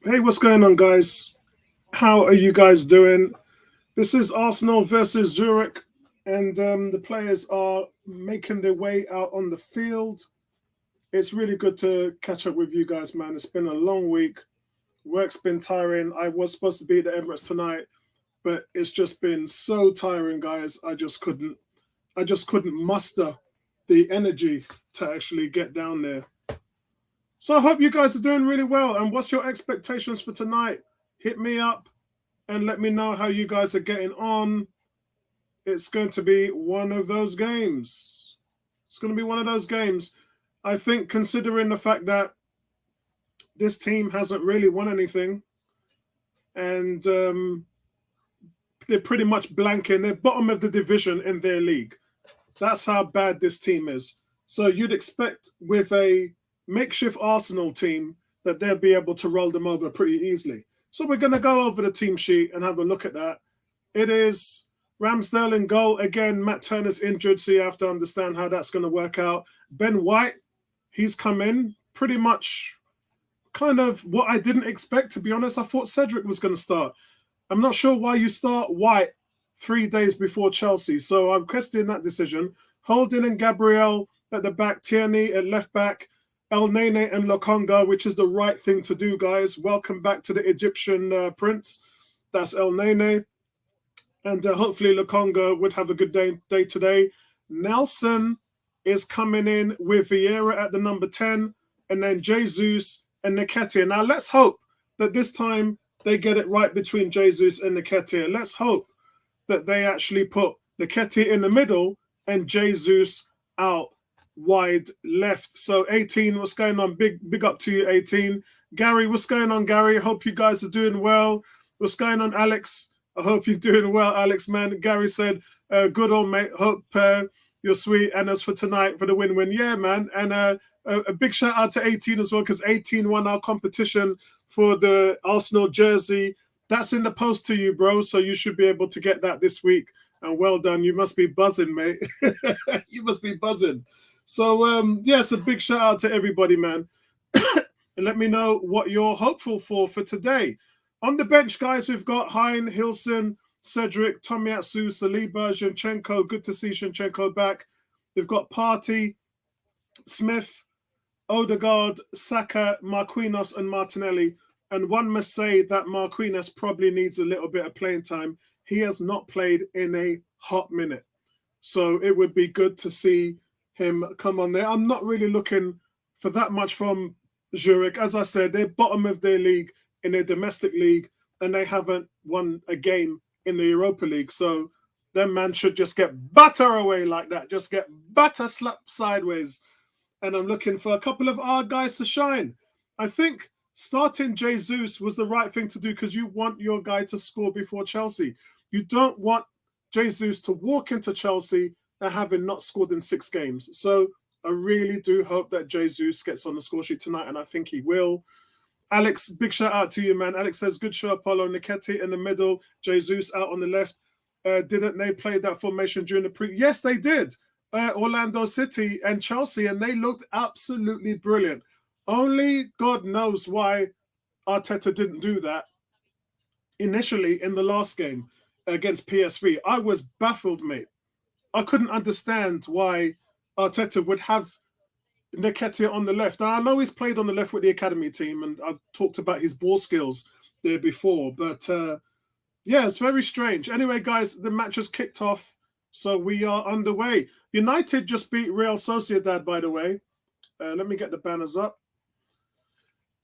Hey, what's going on, guys? How are you guys doing? This is Arsenal versus Zurich, and the players are making their way out on the field. It's really good to catch up with you guys, man. It's been a long week. Work's been tiring. I was supposed to be at the Emirates tonight, but it's just been so tiring, guys. I just couldn't muster the energy to actually get down there. So I hope you guys are doing really well. And what's your expectations for tonight? Hit me up and let me know how you guys are getting on. It's going to be one of those games. It's going to be one of those games. I think, considering the fact that this team hasn't really won anything and they're pretty much blanking, they're bottom of the division in their league. That's how bad this team is. So you'd expect with a makeshift Arsenal team that they'll be able to roll them over pretty easily. So we're going to go over the team sheet and have a look at that. It is Ramsdale in goal. Again, Matt Turner's injured, so you have to understand how that's going to work out. Ben White, he's come in pretty much kind of what I didn't expect, to be honest. I thought Cedric was going to start. I'm not sure why you start White 3 days before Chelsea, so I'm questioning that decision. Holding and Gabriel at the back, Tierney at left back, El Nene and Lokonga, which is the right thing to do, guys. Welcome back to the Egyptian prince. That's El Nene. And hopefully Lokonga would have a good day today. Nelson is coming in with Vieira at the number 10, and then Jesus and Nketiah. Now, let's hope that this time they get it right between Jesus and Nketiah. Let's hope that they actually put Nketiah in the middle and Jesus out wide left. So 18, what's going on? Big up to you, 18. Gary, what's going on, Gary? Hope you guys are doing well. What's going on, Alex? I hope you're doing well, Alex, man. Gary said, good old mate. Hope you're sweet. And as for tonight, for the win-win, yeah, man. And a big shout out to 18 as well, because 18 won our competition for the Arsenal jersey. That's in the post to you, bro. So you should be able to get that this week. And well done. You must be buzzing, mate. You must be buzzing. So, yes, a big shout out to everybody, man. And let me know what you're hopeful for today. On the bench, guys, we've got Hein, Hilson, Cedric, Tomiyasu, Saliba, Zinchenko. Good to see Zinchenko back. We've got Partey, Smith, Odegaard, Saka, Marquinhos, and Martinelli. And one must say that Marquinhos probably needs a little bit of playing time. He has not played in a hot minute. So it would be good to see him come on there. I'm not really looking for that much from Zurich. As I said, they're bottom of their league in their domestic league, and they haven't won a game in the Europa League. So them man should just get butter away like that. Just get butter slapped sideways. And I'm looking for a couple of our guys to shine. I think starting Jesus was the right thing to do because you want your guy to score before Chelsea. You don't want Jesus to walk into Chelsea and having not scored in 6 games. So I really do hope that Jesus gets on the score sheet tonight, and I think he will. Alex, big shout out to you, man. Alex says, good show, Apollo. Nketiah in the middle, Jesus out on the left. Didn't they play that formation during the pre? Yes, they did. Orlando City and Chelsea, and they looked absolutely brilliant. Only God knows why Arteta didn't do that initially in the last game against PSV. I was baffled, mate. I couldn't understand why Arteta would have Nketiah on the left. Now, I know he's played on the left with the academy team, and I've talked about his ball skills there before, but yeah, it's very strange. Anyway, guys, the match has kicked off, so we are underway. United just beat Real Sociedad, by the way. Let me get the banners up.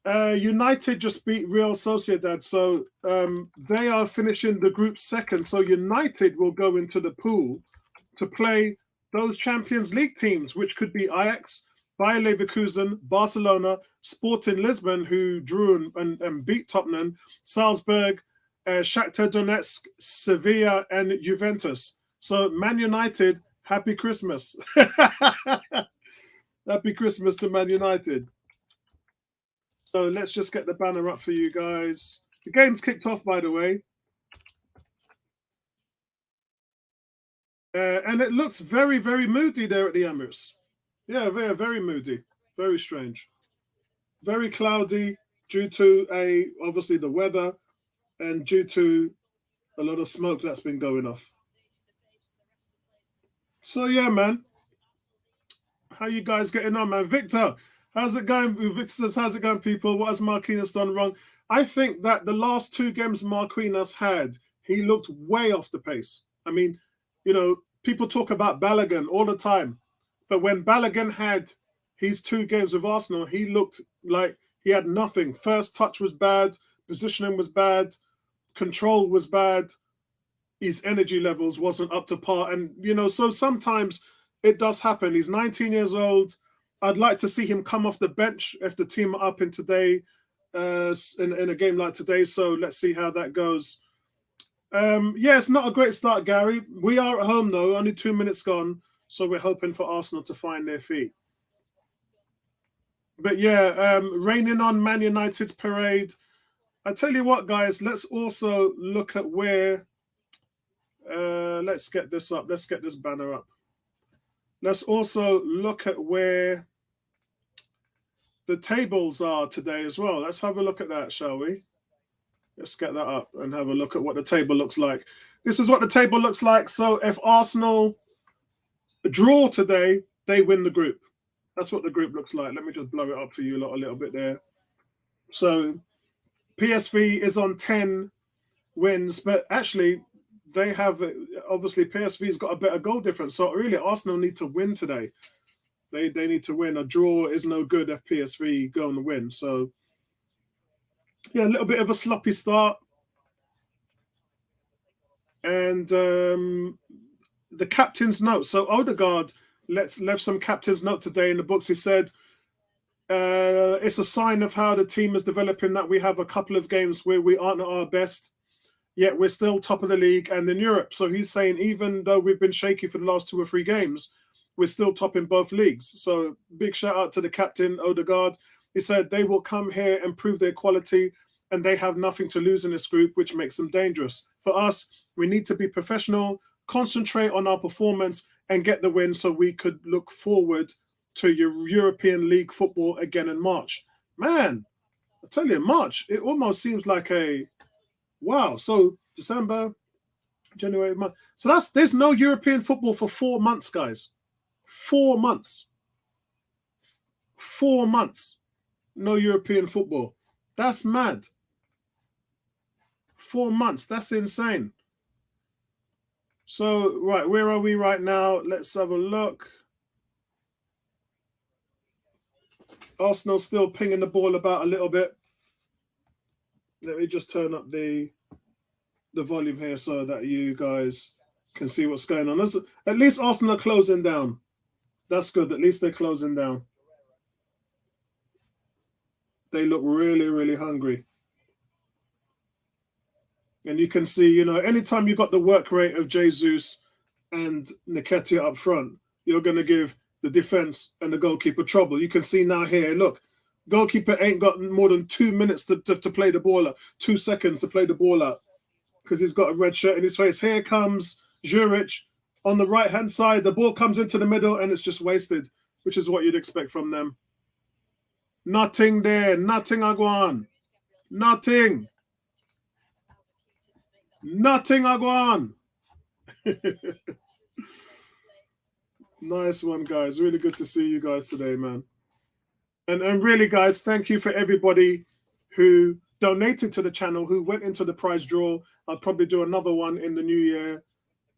United just beat Real Sociedad, so they are finishing the group second. So United will go into the pool to play those Champions League teams, which could be Ajax, Bayer Leverkusen, Barcelona, Sporting Lisbon, who drew and beat Tottenham, Salzburg, Shakhtar Donetsk, Sevilla, and Juventus. So Man United, happy Christmas. Happy Christmas to Man United. So let's just get the banner up for you guys. The game's kicked off, by the way. And it looks very, very moody there at the Emirates. Yeah, very, very moody. Very strange. Very cloudy. due to obviously the weather and due to a lot of smoke that's been going off. So yeah, man. How you guys getting on, man? Victor, how's it going? Victor says, how's it going, people? What has Marquinhos done wrong? I think that the last two games Marquinhos had, he looked way off the pace. I mean, people talk about Balogun all the time, but when Balogun had his two games with Arsenal, he looked like he had nothing. First touch was bad, positioning was bad, control was bad, his energy levels wasn't up to par. And, so sometimes it does happen. He's 19 years old. I'd like to see him come off the bench if the team are up in today, in a game like today. So let's see how that goes. Yeah, it's not a great start, Gary. We are at home, though. Only 2 minutes gone. So we're hoping for Arsenal to find their feet. But yeah, raining on Man United's parade. I tell you what, guys, let's also look at where... let's get this up. Let's get this banner up. Let's also look at where the tables are today as well. Let's have a look at that, shall we? Let's get that up and have a look at what the table looks like. This is what the table looks like. So if Arsenal draw today, they win the group. That's what the group looks like. Let me just blow it up for you a little bit there. So PSV is on 10 wins, but actually they have, obviously PSV's got a better goal difference. So really Arsenal need to win today. They need to win. A draw is no good if PSV go and win. So yeah, a little bit of a sloppy start. And the captain's note. So Odegaard left some captain's note today in the books. He said, it's a sign of how the team is developing that we have a couple of games where we aren't at our best, yet we're still top of the league and in Europe. So he's saying even though we've been shaky for the last 2 or 3 games, we're still top in both leagues. So big shout out to the captain, Odegaard. He said they will come here and prove their quality and they have nothing to lose in this group, which makes them dangerous. For us, we need to be professional, concentrate on our performance and get the win so we could look forward to your European League football again in March. Man, I tell you, March, it almost seems like a wow. So December, January, March. So there's no European football for 4 months, guys. 4 months. 4 months. No European football. That's mad. 4 months. That's insane. So, right, where are we right now? Let's have a look. Arsenal still pinging the ball about a little bit. Let me just turn up the volume here so that you guys can see what's going on. At least Arsenal are closing down. That's good. At least they're closing down. They look really, really hungry. And you can see, anytime you got the work rate of Jesus and Nketiah up front, you're going to give the defense and the goalkeeper trouble. You can see now here, look, goalkeeper ain't got more than 2 minutes to play the ball out, 2 seconds to play the ball out because he's got a red shirt in his face. Here comes Zurich on the right-hand side. The ball comes into the middle and it's just wasted, which is what you'd expect from them. Nothing there. Nothing, Aguan. Nothing. Nothing, Aguan. Nice one, guys. Really good to see you guys today, man. And really, guys, thank you for everybody who donated to the channel, who went into the prize draw. I'll probably do another one in the new year.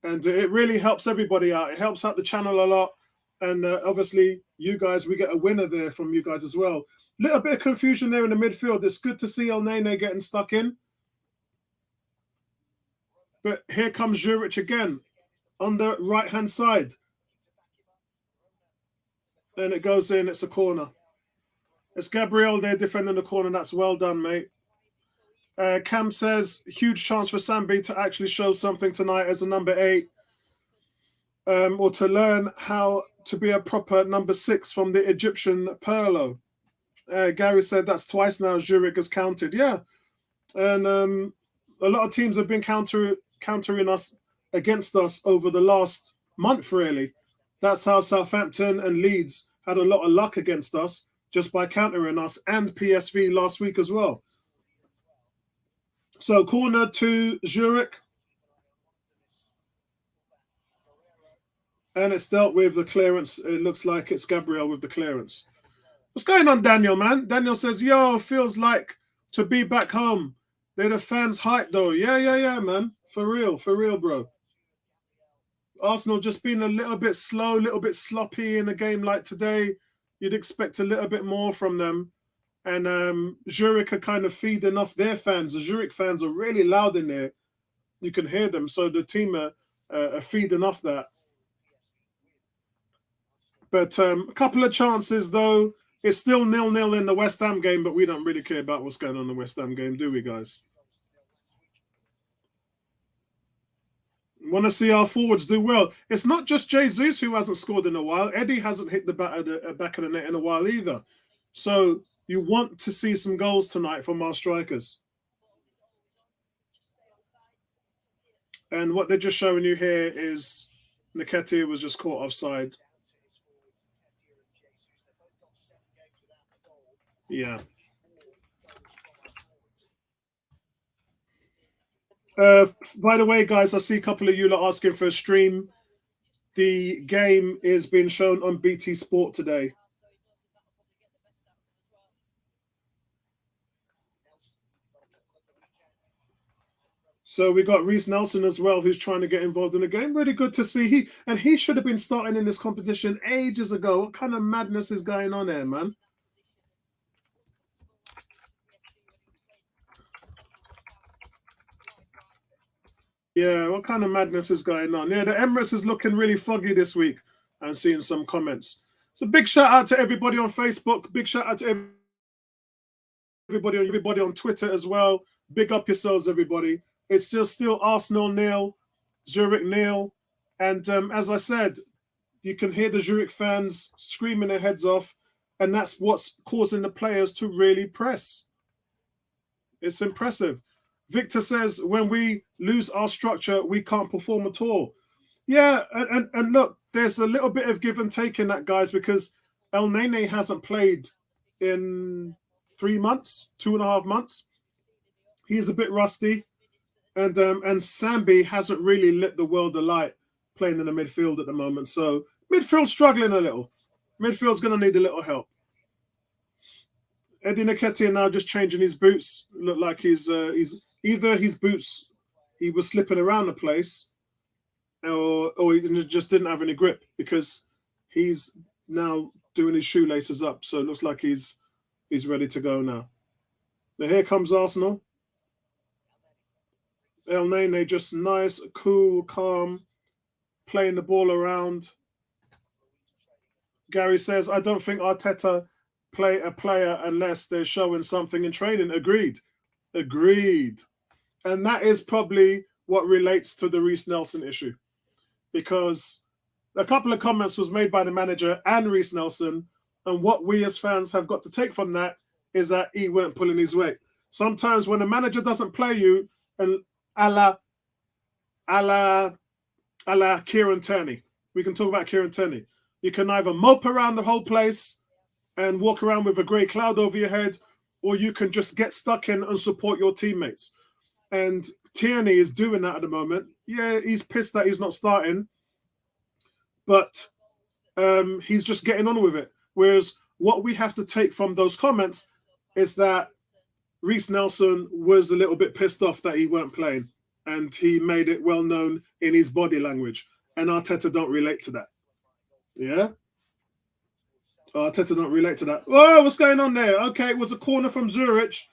And it really helps everybody out. It helps out the channel a lot. And obviously, you guys, we get a winner there from you guys as well. Little bit of confusion there in the midfield. It's good to see El Nene getting stuck in. But here comes Zurich again on the right-hand side. And it goes in. It's a corner. It's Gabriel there defending the corner. That's well done, mate. Cam says, huge chance for Sambi to actually show something tonight as a number 8. Or to learn how to be a proper number 6 from the Egyptian Perlo. Gary said that's twice now Zurich has counted. Yeah. And a lot of teams have been countering us against us over the last month, really. That's how Southampton and Leeds had a lot of luck against us. just by countering us, and PSV last week as well. So corner to Zurich. And it's dealt with the clearance. It looks like it's Gabriel with the clearance. What's going on, Daniel, man? Daniel says, yo, feels like to be back home. They're the fans hype, though. Yeah, man. For real, bro. Arsenal just been a little bit slow, a little bit sloppy in a game like today. You'd expect a little bit more from them. And Zurich are kind of feeding off their fans. The Zurich fans are really loud in there. You can hear them. So the team are feeding off that. But a couple of chances, though. It's still 0-0 in the West Ham game, but we don't really care about what's going on in the West Ham game, do we, guys? Want to see our forwards do well. It's not just Jesus who hasn't scored in a while. Eddie hasn't hit the back of the net in a while either. So you want to see some goals tonight from our strikers. And what they're just showing you here is Nketiah was just caught offside. Yeah. By the way, guys, I see a couple of you lot asking for a stream. The game is being shown on BT Sport today. So we got Reece Nelson as well, who's trying to get involved in the game. Really good to see. He should have been starting in this competition ages ago. What kind of madness is going on there, man? Yeah, what kind of madness is going on? Yeah, the Emirates is looking really foggy this week. I'm seeing some comments. So big shout out to everybody on Facebook. Big shout out to everybody on Twitter as well. Big up yourselves, everybody. It's just still Arsenal 0, Zurich 0. And as I said, you can hear the Zurich fans screaming their heads off. And that's what's causing the players to really press. It's impressive. Victor says, when we lose our structure, we can't perform at all. Yeah, and look, there's a little bit of give and take in that, guys, because El Nene hasn't played in 3 months, 2.5 months. He's a bit rusty. And Sambi hasn't really lit the world alight playing in the midfield at the moment. So midfield's struggling a little. Midfield's going to need a little help. Eddie Nketiah now just changing his boots. Look like he's either his boots, he was slipping around the place, or he just didn't have any grip, because he's now doing his shoelaces up. So it looks like he's ready to go now. Now here comes Arsenal. El Nene just nice, cool, calm, playing the ball around. Gary says, I don't think Arteta play a player unless they're showing something in training. Agreed. And that is probably what relates to the Reece Nelson issue, because a couple of comments was made by the manager and Reece Nelson, and what we as fans have got to take from that is that he weren't pulling his weight. Sometimes when a manager doesn't play you, and a la Kieran Tierney, we can talk about Kieran Tierney. You can either mope around the whole place and walk around with a grey cloud over your head, or you can just get stuck in and support your teammates. And Tierney is doing that at the moment. Yeah, he's pissed that he's not starting, but he's just getting on with it. Whereas what we have to take from those comments is that Reece Nelson was a little bit pissed off that he weren't playing, and he made it well known in his body language. And Arteta don't relate to that. Yeah? Arteta don't relate to that. Oh, what's going on there? Okay, it was a corner from Zurich.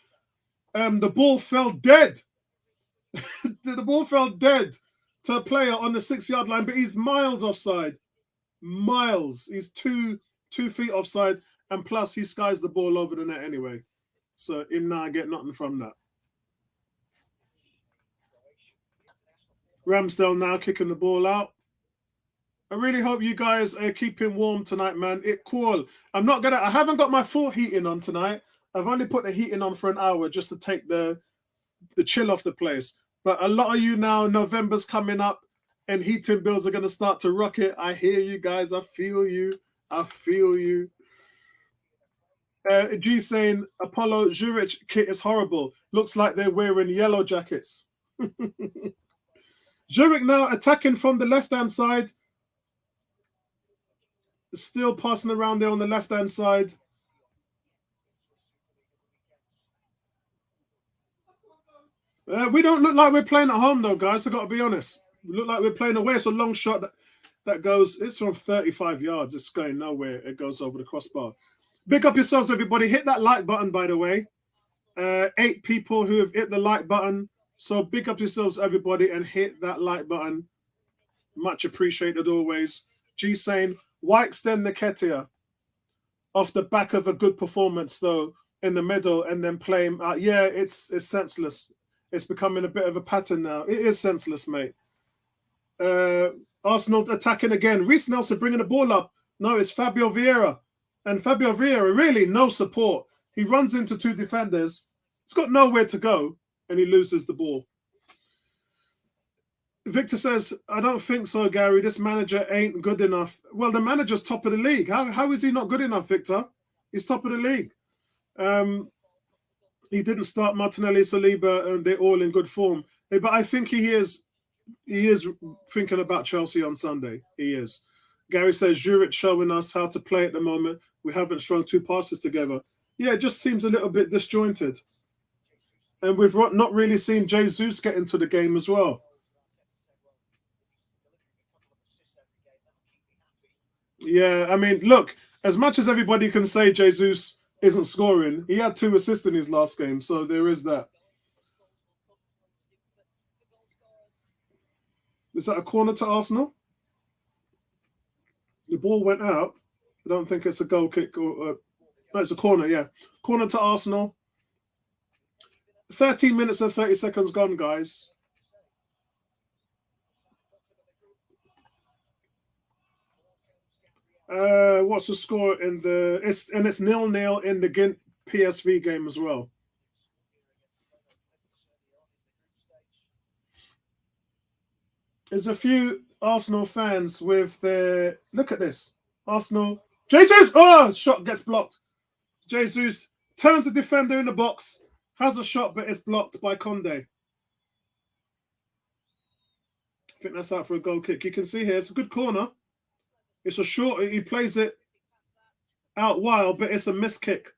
The ball fell dead. The ball fell dead to a player on the 6-yard line, but he's miles offside. Miles. He's 2 feet offside, and plus he skies the ball over the net anyway. So him now get nothing from that. Ramsdale now kicking the ball out. I really hope you guys are keeping warm tonight, man. It's cool. I haven't got my full heating on tonight. I've only put the heating on for an hour just to take the chill off the place. But a lot of you now, November's coming up and heating bills are going to start to rocket. I hear you guys. I feel you. G saying Apollo Zurich kit is horrible. Looks like they're wearing yellow jackets. Zurich now attacking from the left-hand side. Still passing around there on the left-hand side. We don't look like we're playing at home, though, guys. I've got to be honest. We look like we're playing away. It's a long shot that goes. It's from 35 yards. It's going nowhere. It goes over the crossbar. Big up yourselves, everybody. Hit that like button, by the way. 8 people who have hit the like button. So big up yourselves, everybody, and hit that like button. Much appreciated always. G saying, why extend Nketiah off the back of a good performance, though, in the middle and then play him out? Yeah, it's senseless. It's becoming a bit of a pattern now. It is senseless, mate. Arsenal attacking again. Reece Nelson bringing the ball up. No, it's Fabio Vieira. And Fabio Vieira, really no support. He runs into 2 defenders. He's got nowhere to go, and he loses the ball. Victor says, I don't think so, Gary. This manager ain't good enough. Well, the manager's top of the league. How is he not good enough, Victor? He's top of the league. He didn't start Martinelli, Saliba, and they're all in good form. But I think he is thinking about Chelsea on Sunday. He is. Gary says, Zurich showing us how to play at the moment. We haven't strung 2 passes together. Yeah, it just seems a little bit disjointed. And we've not really seen Jesus get into the game as well. Yeah, I mean, look, as much as everybody can say Jesus isn't scoring, he had 2 assists in his last game, so there is that. Is that a corner to Arsenal? The ball went out. I don't think it's a goal kick or no, it's a corner, yeah. Corner to Arsenal. 13 minutes and 30 seconds gone, guys. What's the score in the? It's 0-0 in the Glimt PSV game as well. There's a few Arsenal fans with their look at this. Arsenal. Jesus! Oh, shot gets blocked. Jesus turns the defender in the box, has a shot, but it's blocked by Conde. I think that's out for a goal kick. You can see here, it's a good corner. It's a short, he plays it out wild, but it's a missed kick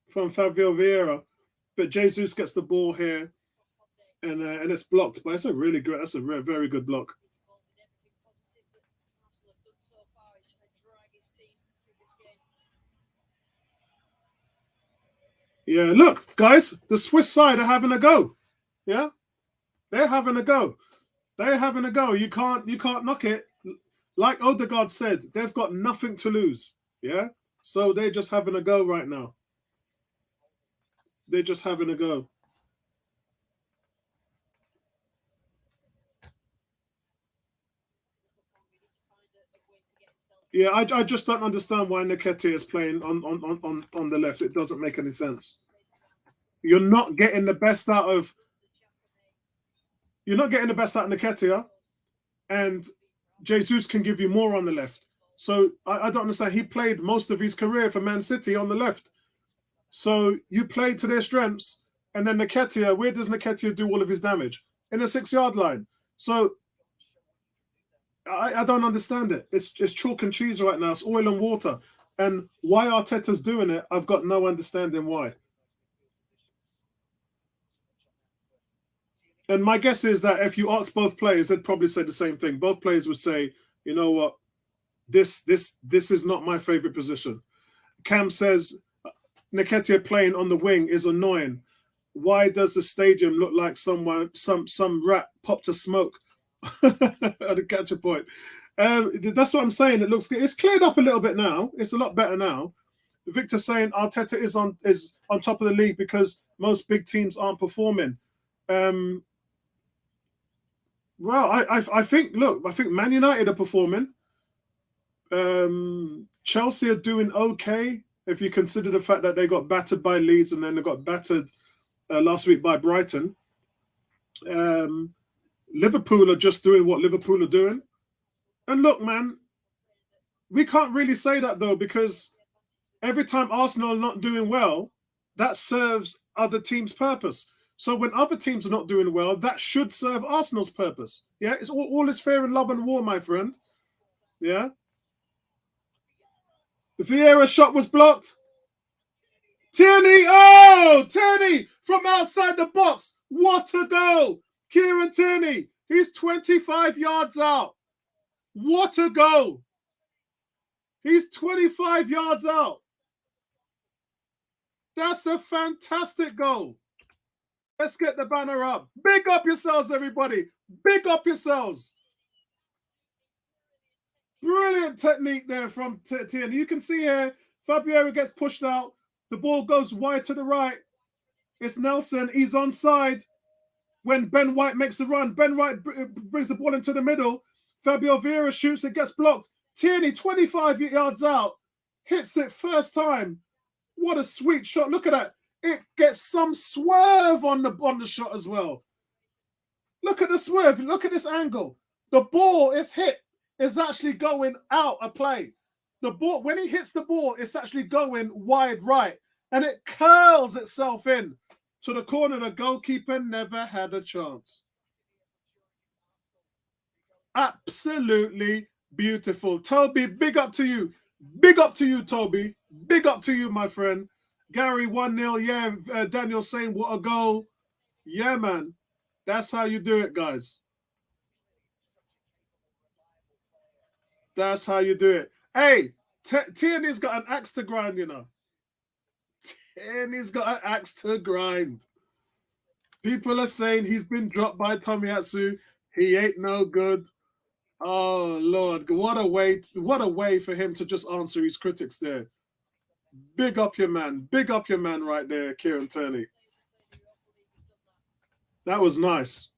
from Fabio Vieira. But Jesus gets the ball here, and it's blocked. But it's a really good, that's a very good block. Yeah, look, guys, the Swiss side are having a go. Yeah, they're having a go. They're having a go. You can't knock it. Like Odegaard said, they've got nothing to lose. Yeah, so they're just having a go right now. They're just having a go. Yeah, I just don't understand why Nketiah is playing on the left. It doesn't make any sense. You're not getting the best out of. You're not getting the best out of Nketiah, and Jesus can give you more on the left. So I don't understand. He played most of his career for Man City on the left. So you played to their strengths, and then Nketiah, where does Nketiah do all of his damage? In the 6-yard line. So I don't understand it. It's chalk and cheese right now. It's oil and water. And why Arteta's doing it, I've got no understanding why. And my guess is that if you ask both players, they'd probably say the same thing. Both players would say, you know what, this is not my favorite position. Cam says Nketiah playing on the wing is annoying. Why does the stadium look like some rat popped a smoke? To catch a point. That's what I'm saying. It looks good. It's cleared up a little bit now. It's a lot better now. Victor saying Arteta is on top of the league because most big teams aren't performing. Well, I think Man United are performing. Chelsea are doing okay if you consider the fact that they got battered by Leeds and then they got battered last week by Brighton. Liverpool are just doing what Liverpool are doing. And look, man, we can't really say that though because every time Arsenal are not doing well, that serves other teams' purpose. So when other teams are not doing well, that should serve Arsenal's purpose. Yeah, it's all is fair in love and war, my friend. Yeah. The Vieira shot was blocked. Tierney, oh, Tierney from outside the box. What a goal. Kieran Tierney, he's 25 yards out. What a goal. He's 25 yards out. That's a fantastic goal. Let's get the banner up. Big up yourselves, everybody. Big up yourselves. Brilliant technique there from Tierney. You can see here, Fabio gets pushed out. The ball goes wide to the right. It's Nelson. He's onside. When Ben White makes the run, Ben White brings the ball into the middle. Fabio Vieira shoots, it gets blocked. Tierney, 25 yards out, hits it first time. What a sweet shot. Look at that. It gets some swerve on the shot as well. Look at the swerve. Look at this angle. The ball is hit. It's actually going out of play. The ball, when he hits the ball, it's actually going wide right. And it curls itself in to the corner. The goalkeeper never had a chance. Absolutely beautiful. Toby, big up to you. Big up to you, Toby. Big up to you, my friend. Gary, 1-0. Yeah, Daniel saying, what a goal. Yeah, man. That's how you do it, guys. That's how you do it. Hey, Tierney's got an axe to grind, you know. Tierney's got an axe to grind. People are saying he's been dropped by Tomiyasu. He ain't no good. Oh, Lord. What a way for him to just answer his critics there. Big up your man. Big up your man right there, Kieran Tierney. That was nice.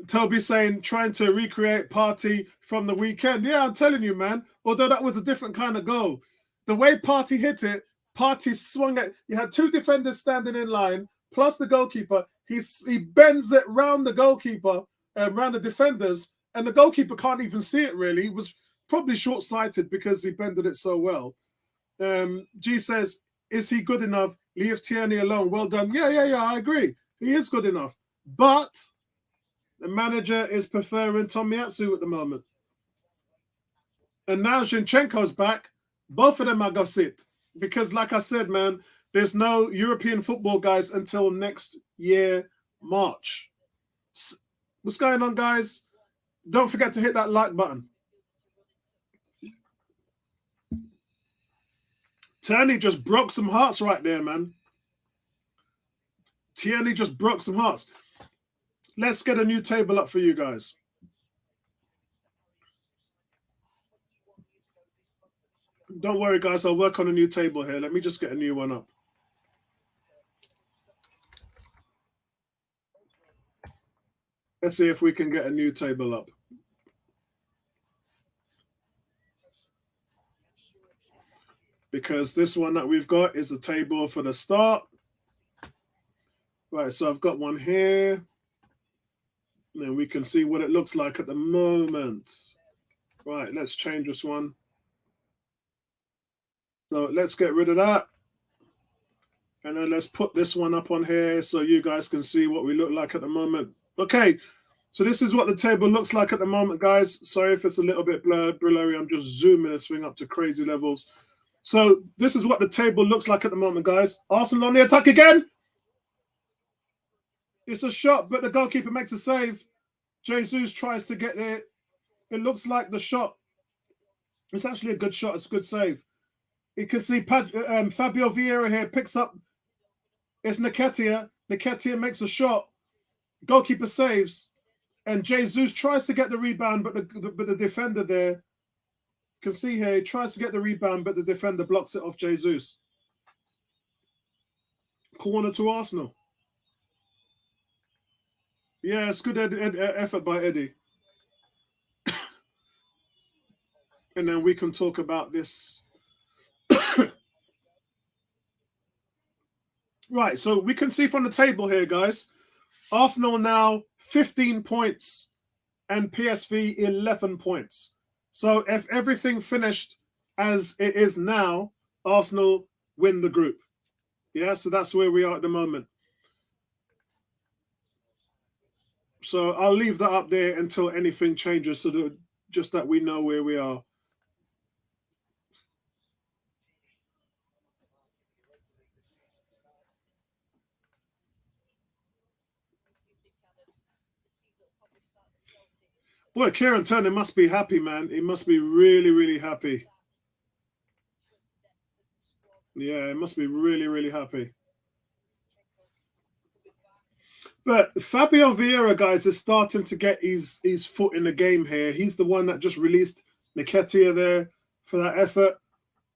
Toby saying, trying to recreate Partey from the weekend. Yeah, I'm telling you, man. Although that was a different kind of goal. The way Partey hit it, Partey swung it. You had two defenders standing in line, plus the goalkeeper. He bends it round the goalkeeper and round the defenders, and the goalkeeper can't even see it, really. He was probably short-sighted because he bended it so well. G says, is he good enough? Leave Tierney alone. Well done. Yeah, I agree. He is good enough. But the manager is preferring Tomiyasu at the moment. And now Zinchenko's back. Both of them are going to sit. Because like I said, man, there's no European football, guys, until next year, March. What's going on, guys? Don't forget to hit that like button. Tierney just broke some hearts right there, man. Tierney just broke some hearts. Let's get a new table up for you guys. Don't worry, guys. I'll work on a new table here. Let me just get a new one up. Let's see if we can get a new table up. Because this one that we've got is the table for the start. Right, so I've got one here. And we can see what it looks like at the moment. Right, let's change this one. So let's get rid of that. And then let's put this one up on here so you guys can see what we look like at the moment. Okay, so this is what the table looks like at the moment, guys. Sorry if it's a little bit blurry. I'm just zooming this thing up to crazy levels. So this is what the table looks like at the moment, guys. Arsenal on the attack again. It's a shot, but the goalkeeper makes a save. Jesus tries to get it. It looks like the shot. It's actually a good shot. It's a good save. You can see Fabio Vieira here picks up. It's Nketiah. Nketiah makes a shot. Goalkeeper saves. And Jesus tries to get the rebound, but the defender there, you can see here, he tries to get the rebound, but the defender blocks it off Jesus. Corner to Arsenal. Yeah, it's good effort by Eddie. And then we can talk about this. Right, so we can see from the table here, guys, Arsenal now 15 points and PSV 11 points. So if everything finished as it is now, Arsenal win the group. Yeah, so that's where we are at the moment. So I'll leave that up there until anything changes, so that just that we know where we are. Boy, Kieran Tierney must be happy, man. He must be really, really happy. Yeah, he must be really, really happy. But Fabio Vieira, guys, is starting to get his foot in the game here. He's the one that just released Nketiah there for that effort.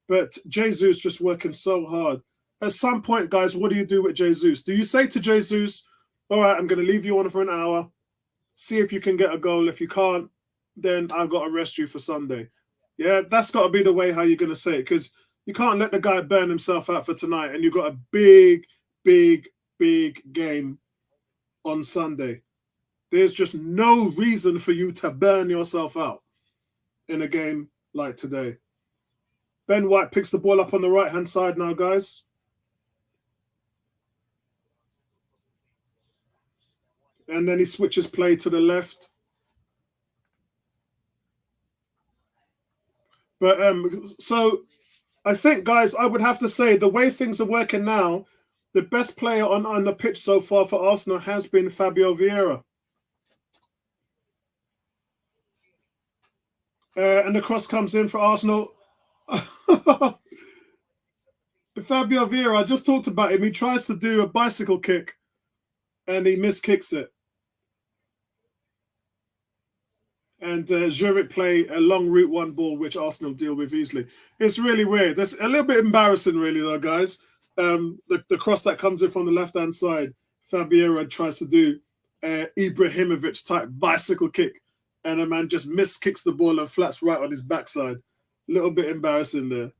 But Jesus just working so hard. At some point, guys, what do you do with Jesus? Do you say to Jesus, all right, I'm going to leave you on for an hour, see if you can get a goal. If you can't, then I've got to rest you for Sunday. Yeah, that's got to be the way how you're going to say it, because you can't let the guy burn himself out for tonight, and you've got a big, big, big game on Sunday. There's just no reason for you to burn yourself out in a game like today. Ben White picks the ball up on the right-hand side now, guys. And then he switches play to the left. But so I think, guys, I would have to say the way things are working now, the best player on the pitch so far for Arsenal has been Fabio Vieira. And the cross comes in for Arsenal. Fabio Vieira, I just talked about him. He tries to do a bicycle kick and he miskicks it. And Zurich play a long route one ball, which Arsenal deal with easily. It's really weird. That's a little bit embarrassing, really, though, guys. The cross that comes in from the left-hand side, Fabio tries to do Ibrahimovic type bicycle kick, and a man just miskicks the ball and flats right on his backside. A little bit embarrassing there.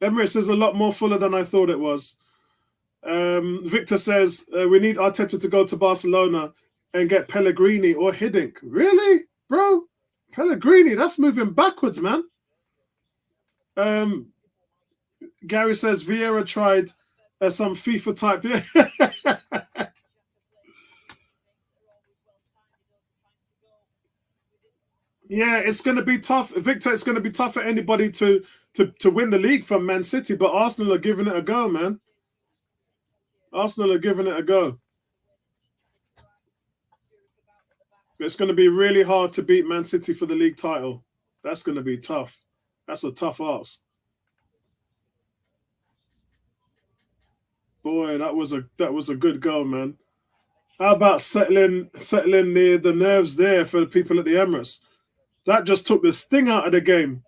Emirates is a lot more fuller than I thought it was. Victor says, we need Arteta to go to Barcelona and get Pellegrini or Hiddink. Really? Bro? Pellegrini, that's moving backwards, man. Gary says Vieira tried some FIFA type. Yeah, it's going to be tough. Victor, it's going to be tough for anybody to win the league from Man City, but Arsenal are giving it a go, man. Arsenal are giving it a go. It's going to be really hard to beat Man City for the league title. That's going to be tough. That's a tough ask. Boy, that was a good goal, man. How about settling the nerves there for the people at the Emirates? That just took the sting out of the game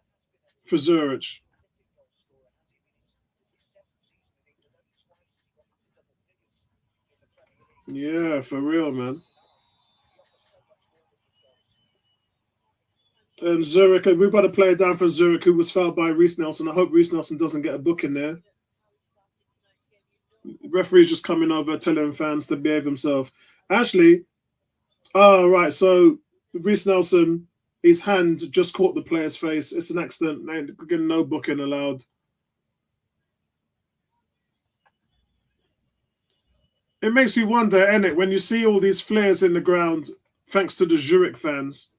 for Zurich. Yeah, for real, man. And Zurich, we've got a player down for Zurich who was fouled by Reece Nelson. I hope Reece Nelson doesn't get a book in there. Referee's just coming over telling fans to behave themselves. Actually, right. So Reece Nelson, his hand just caught the player's face. It's an accident. Again, no booking allowed. It makes you wonder, innit, when you see all these flares in the ground, thanks to the Zurich fans.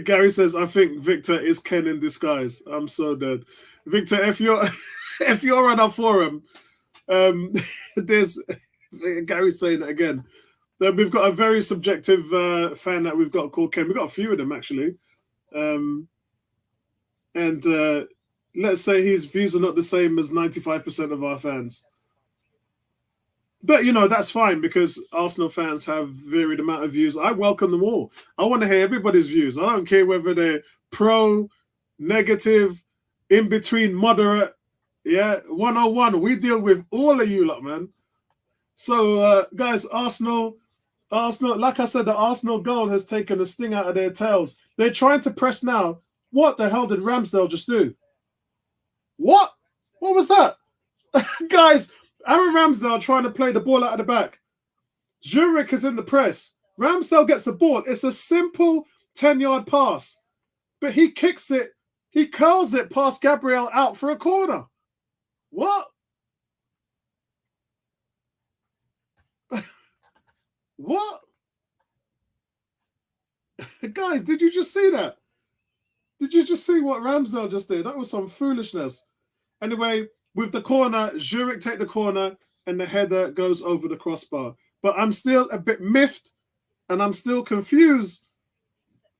Gary says, I think Victor is Ken in disguise. I'm so dead. Victor, if you're on our forum, there's Gary's saying it again. We've got a very subjective fan that we've got called Ken. We've got a few of them, actually. And let's say his views are not the same as 95% of our fans. But, that's fine because Arsenal fans have varied amount of views. I welcome them all. I want to hear everybody's views. I don't care whether they're pro, negative, in between, moderate. Yeah, 101. We deal with all of you lot, man. So, guys, Arsenal, like I said, the Arsenal goal has taken the sting out of their tails. They're trying to press now. What the hell did Ramsdale just do? What? What was that? Guys, Aaron Ramsdale trying to play the ball out of the back. Zurich is in the press. Ramsdale gets the ball. It's a simple 10-yard pass. But he kicks it, he curls it past Gabriel out for a corner. What? What? Guys, did you just see that? Did you just see what Ramsdale just did? That was some foolishness. Anyway, with the corner, Zurich take the corner and the header goes over the crossbar. But I'm still a bit miffed and I'm still confused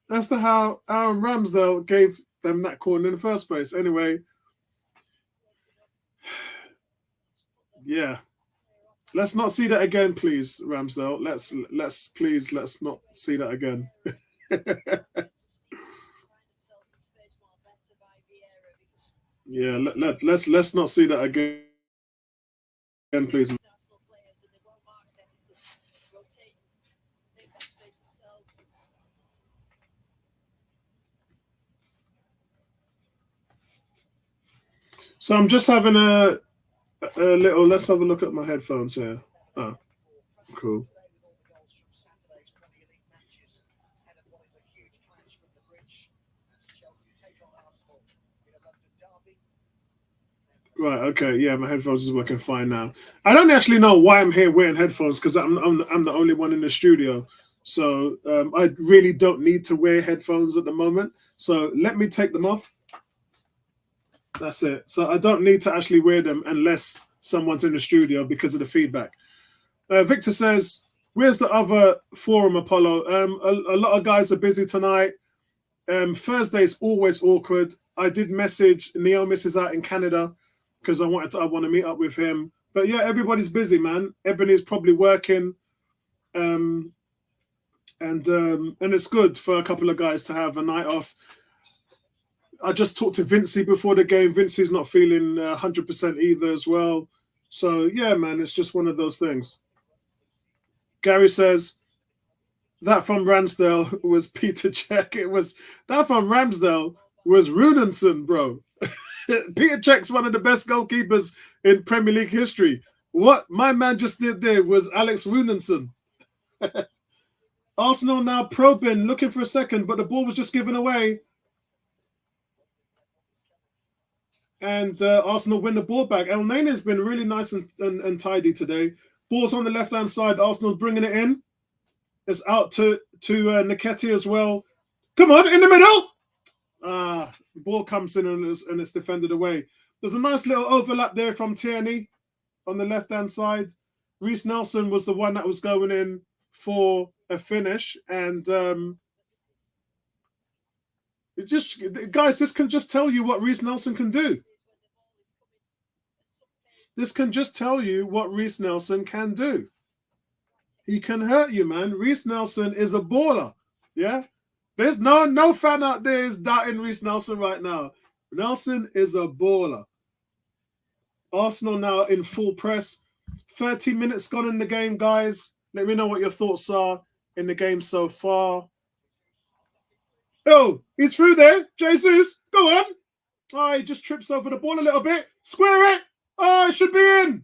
as to how Aaron Ramsdale gave them that corner in the first place. Anyway, yeah. Let's not see that again, please, Ramsdale. Let's not see that again. Yeah, let's not see that again, please. So I'm just having a little. Let's have a look at my headphones here. Oh, cool. Right. Okay. Yeah, my headphones is working fine now. I don't actually know why I'm here wearing headphones because I'm the only one in the studio. So I really don't need to wear headphones at the moment. So let me take them off. That's it. So I don't need to actually wear them unless someone's in the studio because of the feedback. Victor says, "Where's the other forum, Apollo? A lot of guys are busy tonight. Thursday's always awkward. I did message Neomis is out in Canada because I want to meet up with him. But yeah, everybody's busy, man. Ebony's probably working, and it's good for a couple of guys to have a night off. I just talked to Vincey before the game. Vincey's not feeling 100% either as well. So yeah, man, it's just one of those things." Gary says, "That from Ramsdale was Peter Cech. It was that from Ramsdale was Rudenson, bro." Peter Cech's one of the best goalkeepers in Premier League history. What my man just did there was Alex Rudenson. Arsenal now probing, looking for a second, but the ball was just given away. And Arsenal win the ball back. El Nene has been really nice and tidy today. Ball's on the left-hand side. Arsenal's bringing it in. It's out to Nketiah as well. Come on, in the middle. The ball comes in and it's defended away. There's a nice little overlap there from Tierney on the left-hand side. Reece Nelson was the one that was going in for a finish. And guys, this can just tell you what Reece Nelson can do. This can just tell you what Reece Nelson can do. He can hurt you, man. Reece Nelson is a baller. Yeah? There's no fan out there is doubting Reece Nelson right now. Nelson is a baller. Arsenal now in full press. 30 minutes gone in the game, guys. Let me know what your thoughts are in the game so far. Oh, he's through there. Jesus, go on. Oh, he just trips over the ball a little bit. Square it. Oh, it should be in.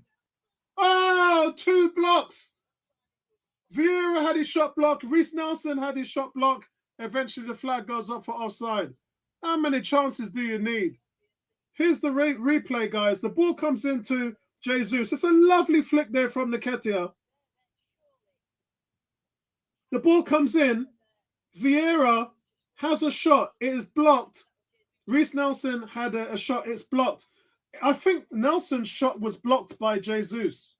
Oh, 2 blocks. Vieira had his shot block. Reece Nelson had his shot block. Eventually, the flag goes up for offside. How many chances do you need? Here's the replay, guys. The ball comes into Jesus. It's a lovely flick there from Nketiah. The ball comes in. Vieira has a shot. It is blocked. Reece Nelson had a shot. It's blocked. I think Nelson's shot was blocked by Jesus.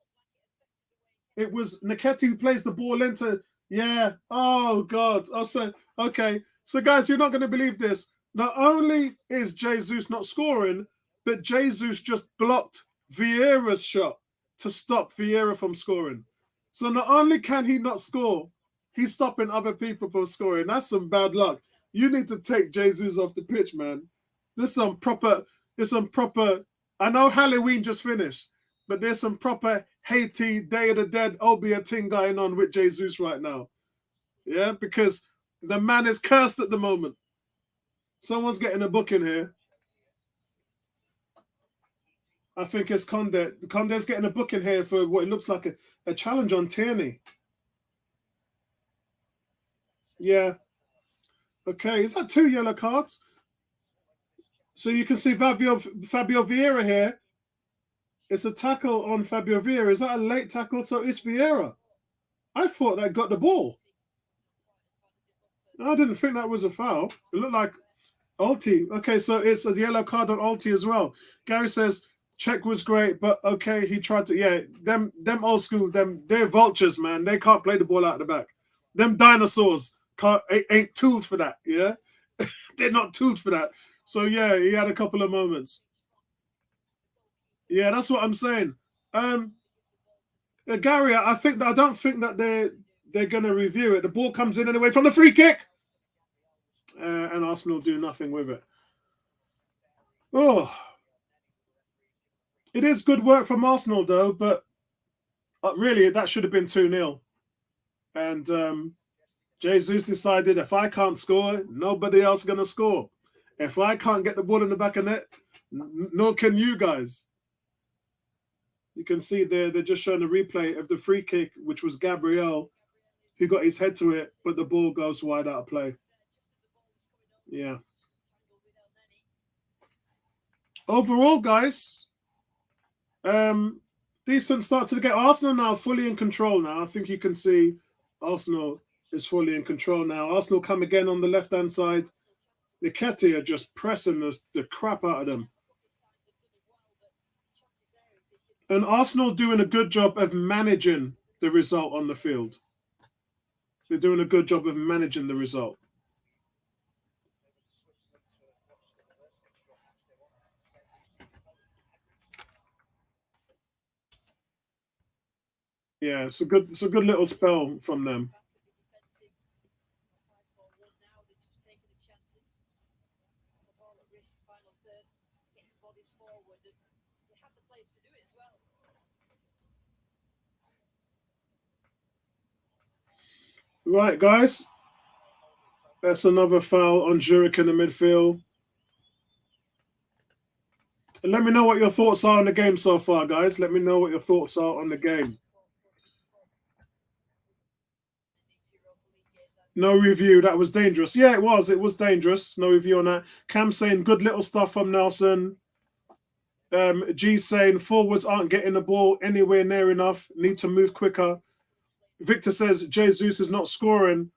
It was Nketiah who plays the ball into, yeah. Oh, God. Oh, so, okay. So, guys, you're not going to believe this. Not only is Jesus not scoring, but Jesus just blocked Vieira's shot to stop Vieira from scoring. So, not only can he not score, he's stopping other people from scoring. That's some bad luck. You need to take Jesus off the pitch, man. There's some proper, I know Halloween just finished, but there's some proper Haiti, Day of the Dead, Obia thing going on with Jesus right now. Yeah, because the man is cursed at the moment. Someone's getting a booking here. I think it's Conde. Conde's getting a booking here for what it looks like a challenge on Tierney. Yeah. Okay, is that 2 yellow cards? So you can see Fabio Vieira here. It's a tackle on Fabio Vieira. Is that a late tackle? So it's Vieira. I thought that got the ball. I didn't think that was a foul. It looked like Alti. Okay, so it's a yellow card on Alti as well. Gary says Czech was great, but okay, he tried to. Yeah, them old school, they're vultures, man. They can't play the ball out the back. Them dinosaurs ain't tooled for that. Yeah, they're not tooled for that. So yeah, he had a couple of moments. Yeah, that's what I'm saying. Gary, I don't think that they're gonna review it. The ball comes in anyway from the free kick, and Arsenal do nothing with it. Oh, it is good work from Arsenal though, but really that should have been 2-0. And Jesus decided if I can't score, nobody else gonna score. If I can't get the ball in the back of net, nor can you guys. You can see they're just showing a replay of the free kick, which was Gabriel, who got his head to it, but the ball goes wide out of play. Yeah. Overall, guys, decent start to get Arsenal now fully in control now. I think you can see Arsenal is fully in control now. Arsenal come again on the left-hand side. Nketiah are just pressing the crap out of them. And Arsenal doing a good job of managing the result on the field. They're doing a good job of managing the result. Yeah, it's a good little spell from them. Right, guys. That's another foul on Zurich in the midfield. And let me know what your thoughts are on the game so far, guys. Let me know what your thoughts are on the game. No review. That was dangerous. Yeah, it was. It was dangerous. No review on that. Cam saying good little stuff from Nelson. G saying forwards aren't getting the ball anywhere near enough. Need to move quicker. Victor says Jesus is not scoring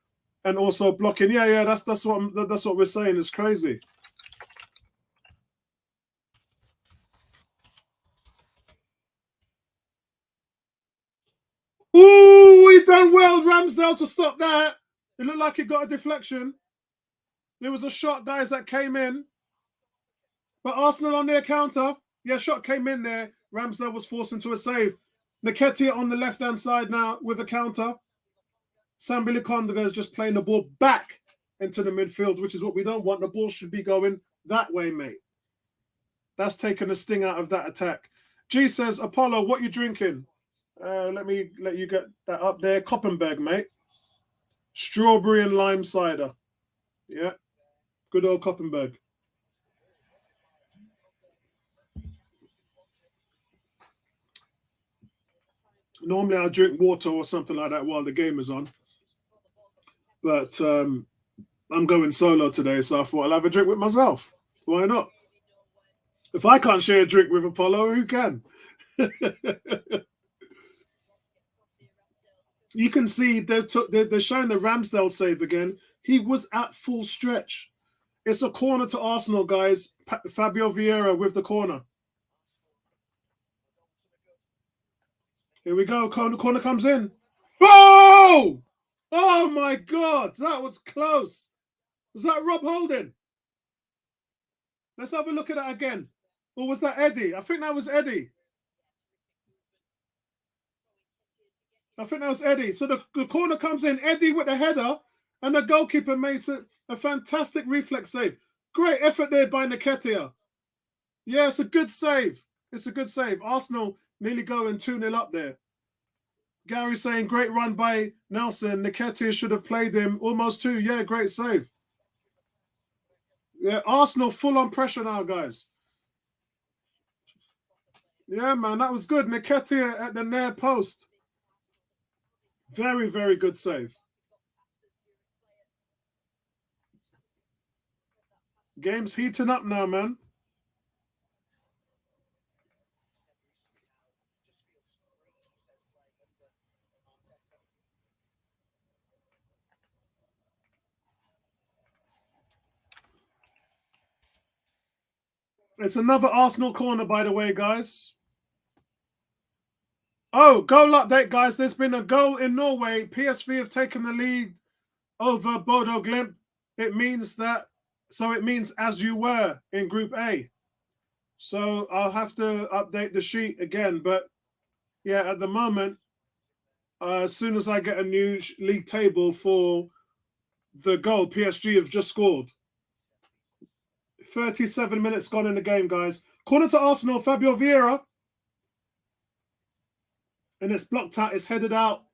and also blocking. Yeah. That's what we're saying. It's crazy. Ooh, he done well, Ramsdale, to stop that. It looked like it got a deflection. There was a shot, guys, that came in. But Arsenal on their counter. Yeah, shot came in there. Ramsdale was forced into a save. Nketiah on the left-hand side now with a counter. Sambi Lokonga is just playing the ball back into the midfield, which is what we don't want. The ball should be going that way, mate. That's taking the sting out of that attack. G says, Apollo, what you drinking? Let me let you get that up there. Koppenberg, mate. Strawberry and lime cider. Yeah. Good old Koppenberg. Normally I drink water or something like that while the game is on. But I'm going solo today, so I thought I'll have a drink with myself. Why not? If I can't share a drink with Apollo, who can? You can see they're showing the Ramsdale save again. He was at full stretch. It's a corner to Arsenal, guys. Fabio Vieira with the corner. Here we go. Corner comes in. Oh! Oh my God. That was close. Was that Rob Holding? Let's have a look at that again. Or was that Eddie? I think that was Eddie. I think that was Eddie. So the corner comes in. Eddie with the header. And the goalkeeper makes it a fantastic reflex save. Great effort there by Nketiah. Yeah, it's a good save. It's a good save. Arsenal nearly going 2-0 up there. Gary saying great run by Nelson. Nketiah should have played him almost 2. Yeah, great save. Yeah, Arsenal full on pressure now, guys. Yeah, man, that was good. Nketiah at the near post. Very, very good save. Game's heating up now, man. It's another Arsenal corner, by the way, guys. Oh, goal update, guys. There's been a goal in Norway. PSV have taken the lead over Bodo Glimt. It means as you were in Group A. So I'll have to update the sheet again. But yeah, at the moment, as soon as I get a new league table for the goal, PSG have just scored. 37 minutes gone in the game, guys. Corner to Arsenal, Fabio Vieira. And it's blocked out, it's headed out.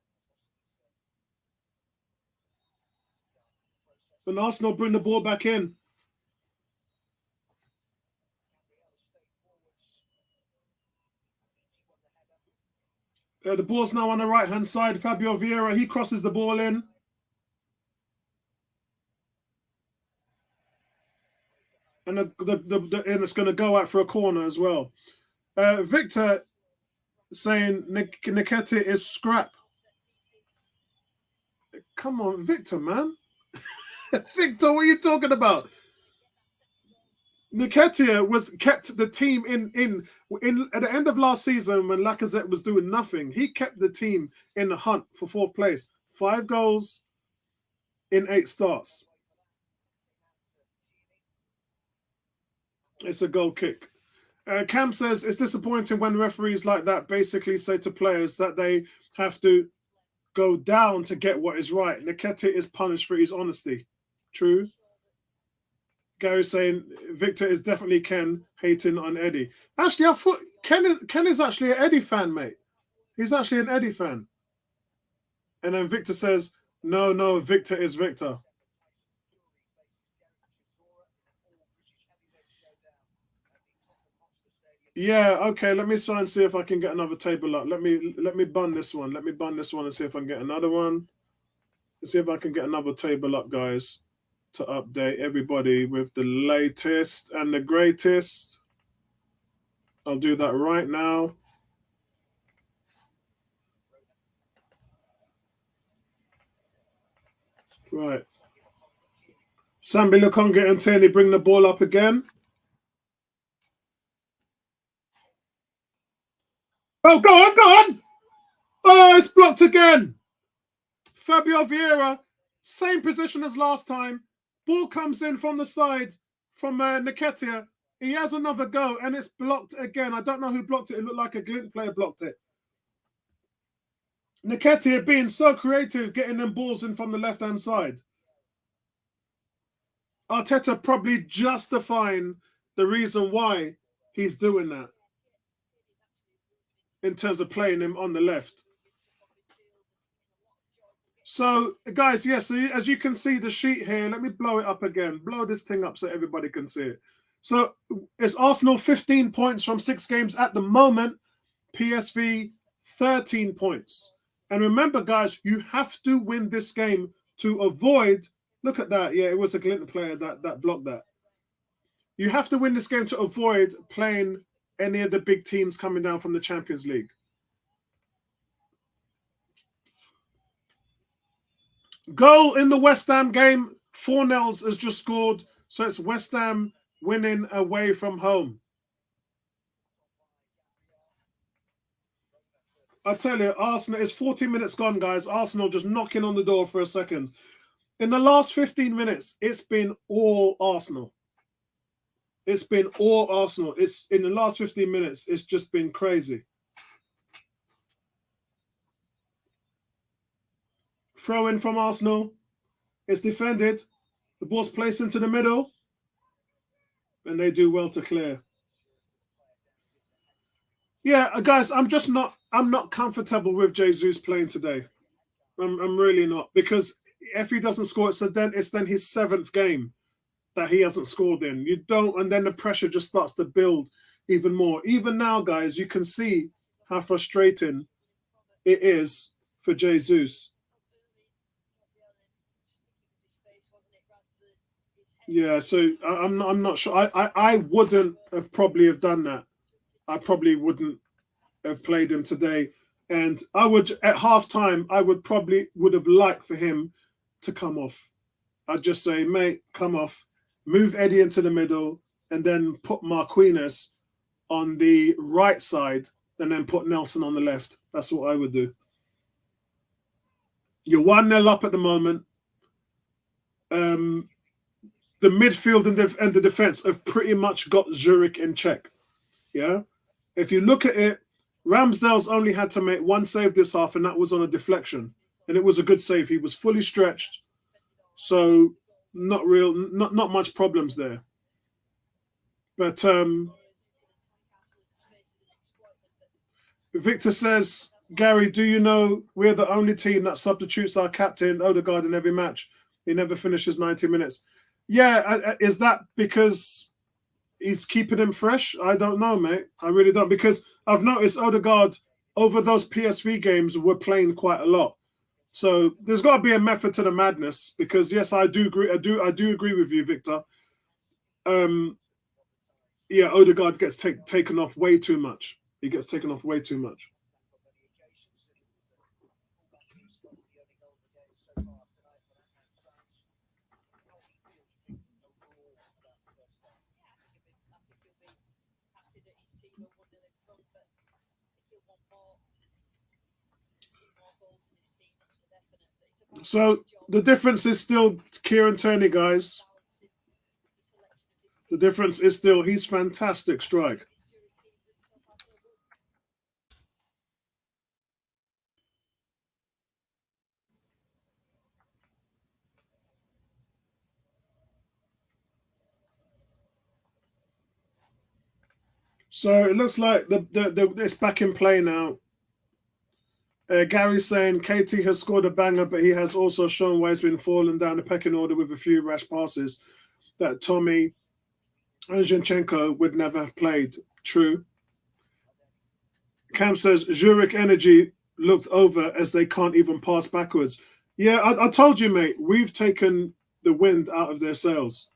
And Arsenal bring the ball back in. The ball's now on the right-hand side. Fabio Vieira, he crosses the ball in. And and it's going to go out for a corner as well. Victor saying Nketiah is scrap. Come on, Victor, man. Victor, what are you talking about? Nketiah kept the team in at the end of last season when Lacazette was doing nothing. He kept the team in the hunt for 4th place. 5 goals in 8 starts. It's a goal kick. Cam says it's disappointing when referees like that basically say to players that they have to go down to get what is right. Nketiah is punished for his honesty. True. Gary's saying Victor is definitely Ken hating on Eddie. Actually, I thought Ken is actually an Eddie fan, mate. He's actually an Eddie fan. And then Victor says, no, Victor is Victor. Yeah, okay. Let me try and see if I can get another table up. Let me bun this one. Let me bun this one and see if I can get another one. Let's see if I can get another table up, guys, to update everybody with the latest and the greatest. I'll do that right now. Right. Sambi Lukonga and Tierney bring the ball up again. Oh, go on. Oh, it's blocked again. Fabio Vieira, same position as last time. Ball comes in from the side from Nketiah. He has another go, and it's blocked again. I don't know who blocked it. It looked like a Glimt player blocked it. Nketiah being so creative, getting them balls in from the left-hand side. Arteta probably justifying the reason why he's doing that in terms of playing him on the left. So, guys, yes, so as you can see the sheet here, let me blow it up again. Blow this thing up so everybody can see it. So, it's Arsenal 15 points from 6 games at the moment. PSV 13 points. And remember, guys, you have to win this game to avoid... Look at that. Yeah, it was a Glimt player that blocked that. You have to win this game to avoid playing any of the big teams coming down from the Champions League. Goal in the West Ham game. Fornells has just scored. So it's West Ham winning away from home. I tell you, Arsenal, it's 40 minutes gone, guys. Arsenal just knocking on the door for a second. In the last 15 minutes, it's been all Arsenal. It's been all Arsenal. It's in the last 15 minutes, it's just been crazy. Throw in from Arsenal. It's defended. The ball's placed into the middle. And they do well to clear. Yeah, guys, I'm not comfortable with Jesus playing today. I'm really not, because if he doesn't score, it's then his 7th game that he hasn't scored in. You don't, and then the pressure just starts to build even more. Even now, guys, you can see how frustrating it is for Jesus. Yeah, so I'm not sure. I wouldn't have probably have done that. I probably wouldn't have played him today. And I would at halftime, I would probably would have liked for him to come off. I'd just say, mate, come off, move Eddie into the middle, and then put Marquinhos on the right side, and then put Nelson on the left. That's what I would do. You're 1-0 up at the moment. Um, the midfield and the defense have pretty much got Zurich in check. Yeah. If you look at it, Ramsdale's only had to make one save this half, and that was on a deflection. And it was a good save. He was fully stretched. So not much problems there. But Victor says, Gary, do you know we're the only team that substitutes our captain, Odegaard, in every match? He never finishes 90 minutes. Yeah, is that because he's keeping him fresh? I don't know, mate. I really don't, because I've noticed Odegaard over those PSV games were playing quite a lot. So there's got to be a method to the madness. Because yes, I do agree. I do agree with you, Victor. Yeah, Odegaard gets taken off way too much. He gets taken off way too much. So the difference is still Kieran Tierney, guys. The difference is still he's fantastic strike. So it looks like it's back in play now. Gary's saying KT has scored a banger, but he has also shown why he's been falling down the pecking order with a few rash passes that Tommy and Zinchenko would never have played. True. Cam says Zurich Energy looked over as they can't even pass backwards. Yeah, I told you, mate. We've taken the wind out of their sails.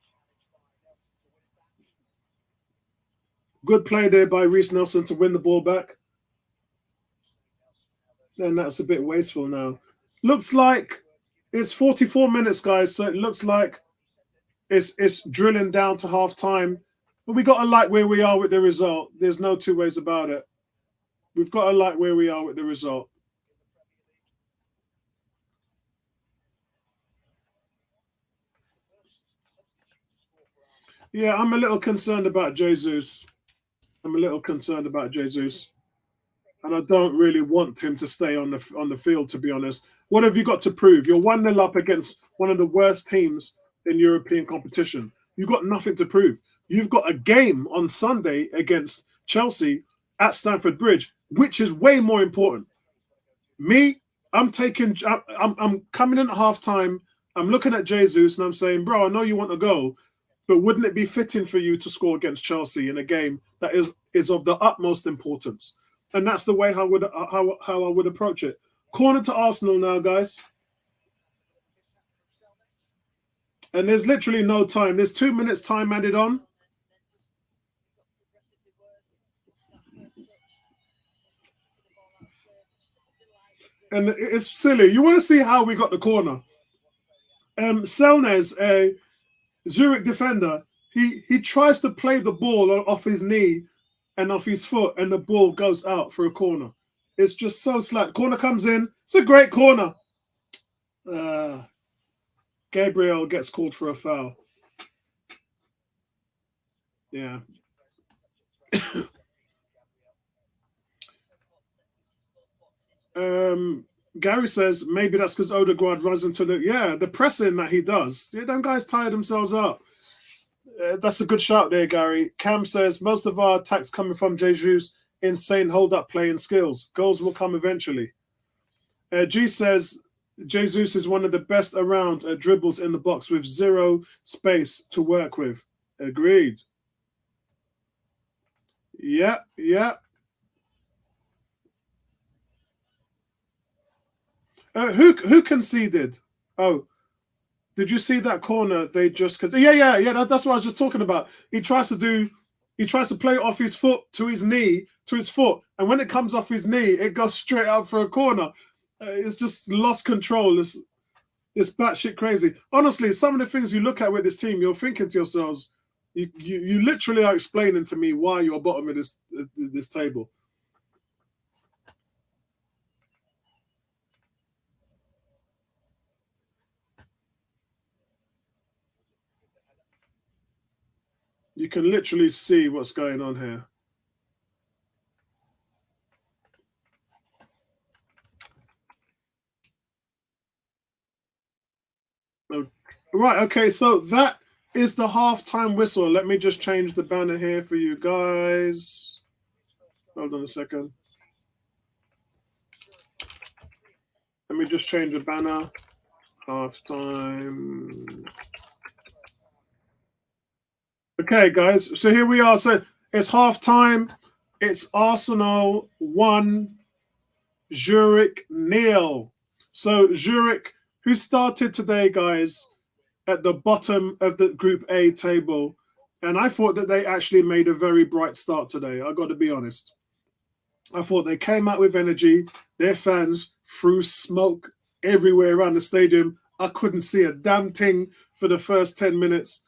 Good play there by Reece Nelson to win the ball back. Then that's a bit wasteful now. Looks like it's 44 minutes, guys. So it looks like it's drilling down to half time. But we got to like where we are with the result. There's no two ways about it. We've got to like where we are with the result. Yeah, I'm a little concerned about Jesus. I'm a little concerned about Jesus, and I don't really want him to stay on the field. To be honest, what have you got to prove? You're 1-0 up against one of the worst teams in European competition. You've got nothing to prove. You've got a game on Sunday against Chelsea at Stamford Bridge, which is way more important. Me, I'm taking. I'm coming in at half time. I'm looking at Jesus and I'm saying, bro, I know you want to go, but wouldn't it be fitting for you to score against Chelsea in a game that is of the utmost importance? And that's the way how I would approach it. Corner to Arsenal now, guys. And there's literally no time. There's 2 minutes time added on. And it's silly. You want to see how we got the corner. Selnes, a Zurich defender, he tries to play the ball off his knee and off his foot, and the ball goes out for a corner. It's just so slack. Corner comes in. It's a great corner. Gabriel gets called for a foul. Yeah. Gary says maybe that's because Odegaard runs into the pressing that he does. Yeah, them guys tire themselves up. That's a good shout there, Gary. Cam says most of our attacks coming from Jesus' insane hold-up play and skills. Goals will come eventually. G says Jesus is one of the best around dribbles in the box with zero space to work with. Agreed. Yeah, yeah. Who conceded? Oh, Did you see that corner? They just because yeah. That's what I was just talking about. He tries to play off his foot to his knee to his foot, and when it comes off his knee, it goes straight out for a corner. It's just lost control. It's batshit crazy. Honestly, some of the things you look at with this team, you're thinking to yourselves, you literally are explaining to me why you're bottom of this table. You can literally see what's going on here. Right, okay, so that is the halftime whistle. Let me just change the banner here for you guys. Hold on a second. Let me just change the banner. Halftime. Okay, guys. So here we are. So it's halftime. It's Arsenal 1, Zurich 0. So Zurich, who started today, guys, at the bottom of the Group A table, and I thought that they actually made a very bright start today. I got to be honest. I thought they came out with energy. Their fans threw smoke everywhere around the stadium. I couldn't see a damn thing for the first 10 minutes.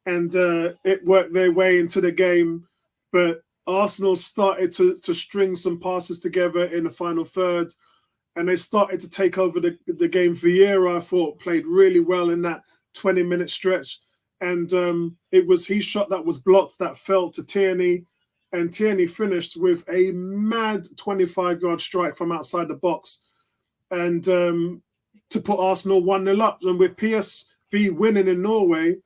And it worked their way into the game. But Arsenal started to string some passes together in the final third. And they started to take over the game. Vieira, I thought, played really well in that 20-minute stretch. And it was his shot that was blocked that fell to Tierney. And Tierney finished with a mad 25-yard strike from outside the box. And to put Arsenal 1-0 up. And with PSV winning in Norway,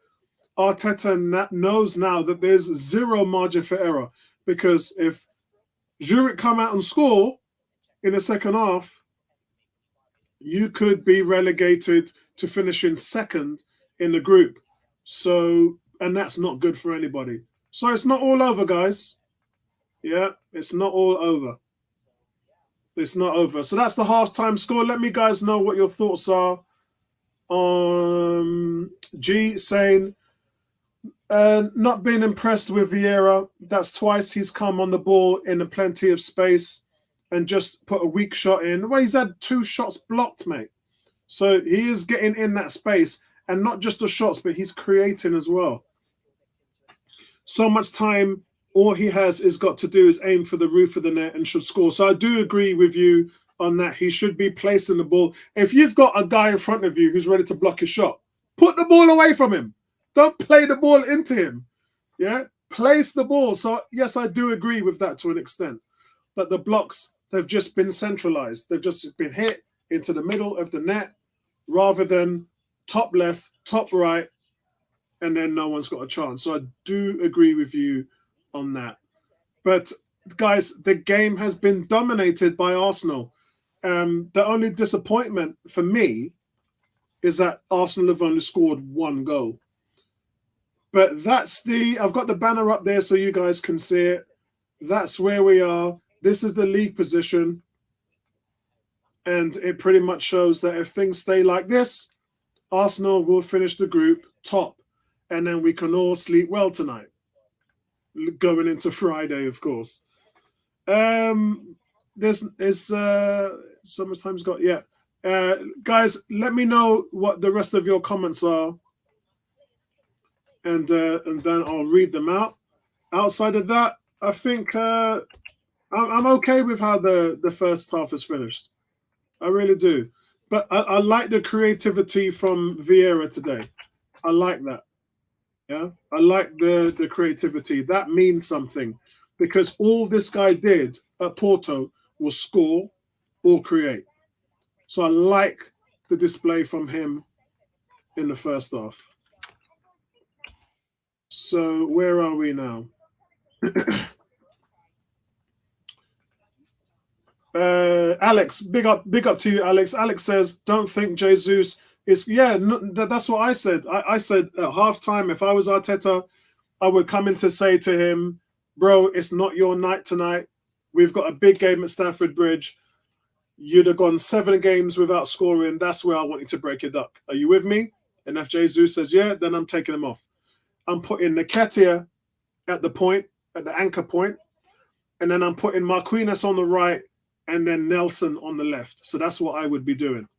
Arteta knows now that there's zero margin for error. Because if Zurich come out and score in the second half, you could be relegated to finishing second in the group. So, and that's not good for anybody. So it's not all over, guys. Yeah, it's not all over. It's not over. So that's the halftime score. Let me guys know what your thoughts are. G saying, not being impressed with Vieira. That's twice he's come on the ball in a plenty of space and just put a weak shot in. Well, he's had 2 shots blocked, mate. So he is getting in that space, and not just the shots, but he's creating as well. So much time, all he has got to do is aim for the roof of the net and should score. So I do agree with you on that. He should be placing the ball. If you've got a guy in front of you who's ready to block his shot, put the ball away from him. Don't play the ball into him. Yeah, place the ball. So yes, I do agree with that to an extent. That the blocks, they've just been centralized. They've just been hit into the middle of the net rather than top left, top right, and then no one's got a chance. So I do agree with you on that. But guys, the game has been dominated by Arsenal. The only disappointment for me is that Arsenal have only scored 1 goal. But I've got the banner up there so you guys can see it. That's where we are. This is the league position. And it pretty much shows that if things stay like this, Arsenal will finish the group top. And then we can all sleep well tonight. Going into Friday, of course. There's so much time's got, yeah. Guys, let me know what the rest of your comments are. And then I'll read them out. Outside of that, I think I'm okay with how the first half is finished. I really do. But I like the creativity from Vieira today. I like that. Yeah, I like the creativity. That means something because all this guy did at Porto was score or create. So I like the display from him in the first half. So where are we now? Alex, big up to you, Alex. Alex says, "Don't think Jesus is." Yeah, that's what I said. I said at halftime, if I was Arteta, I would come in to say to him, "Bro, it's not your night tonight. We've got a big game at Stamford Bridge. You'd have gone 7 games without scoring. That's where I want you to break it up. Are you with me?" And if Jesus says, yeah, then I'm taking him off. I'm putting Nketiah at the point, at the anchor point, and then I'm putting Marquinhos on the right and then Nelson on the left. So that's what I would be doing.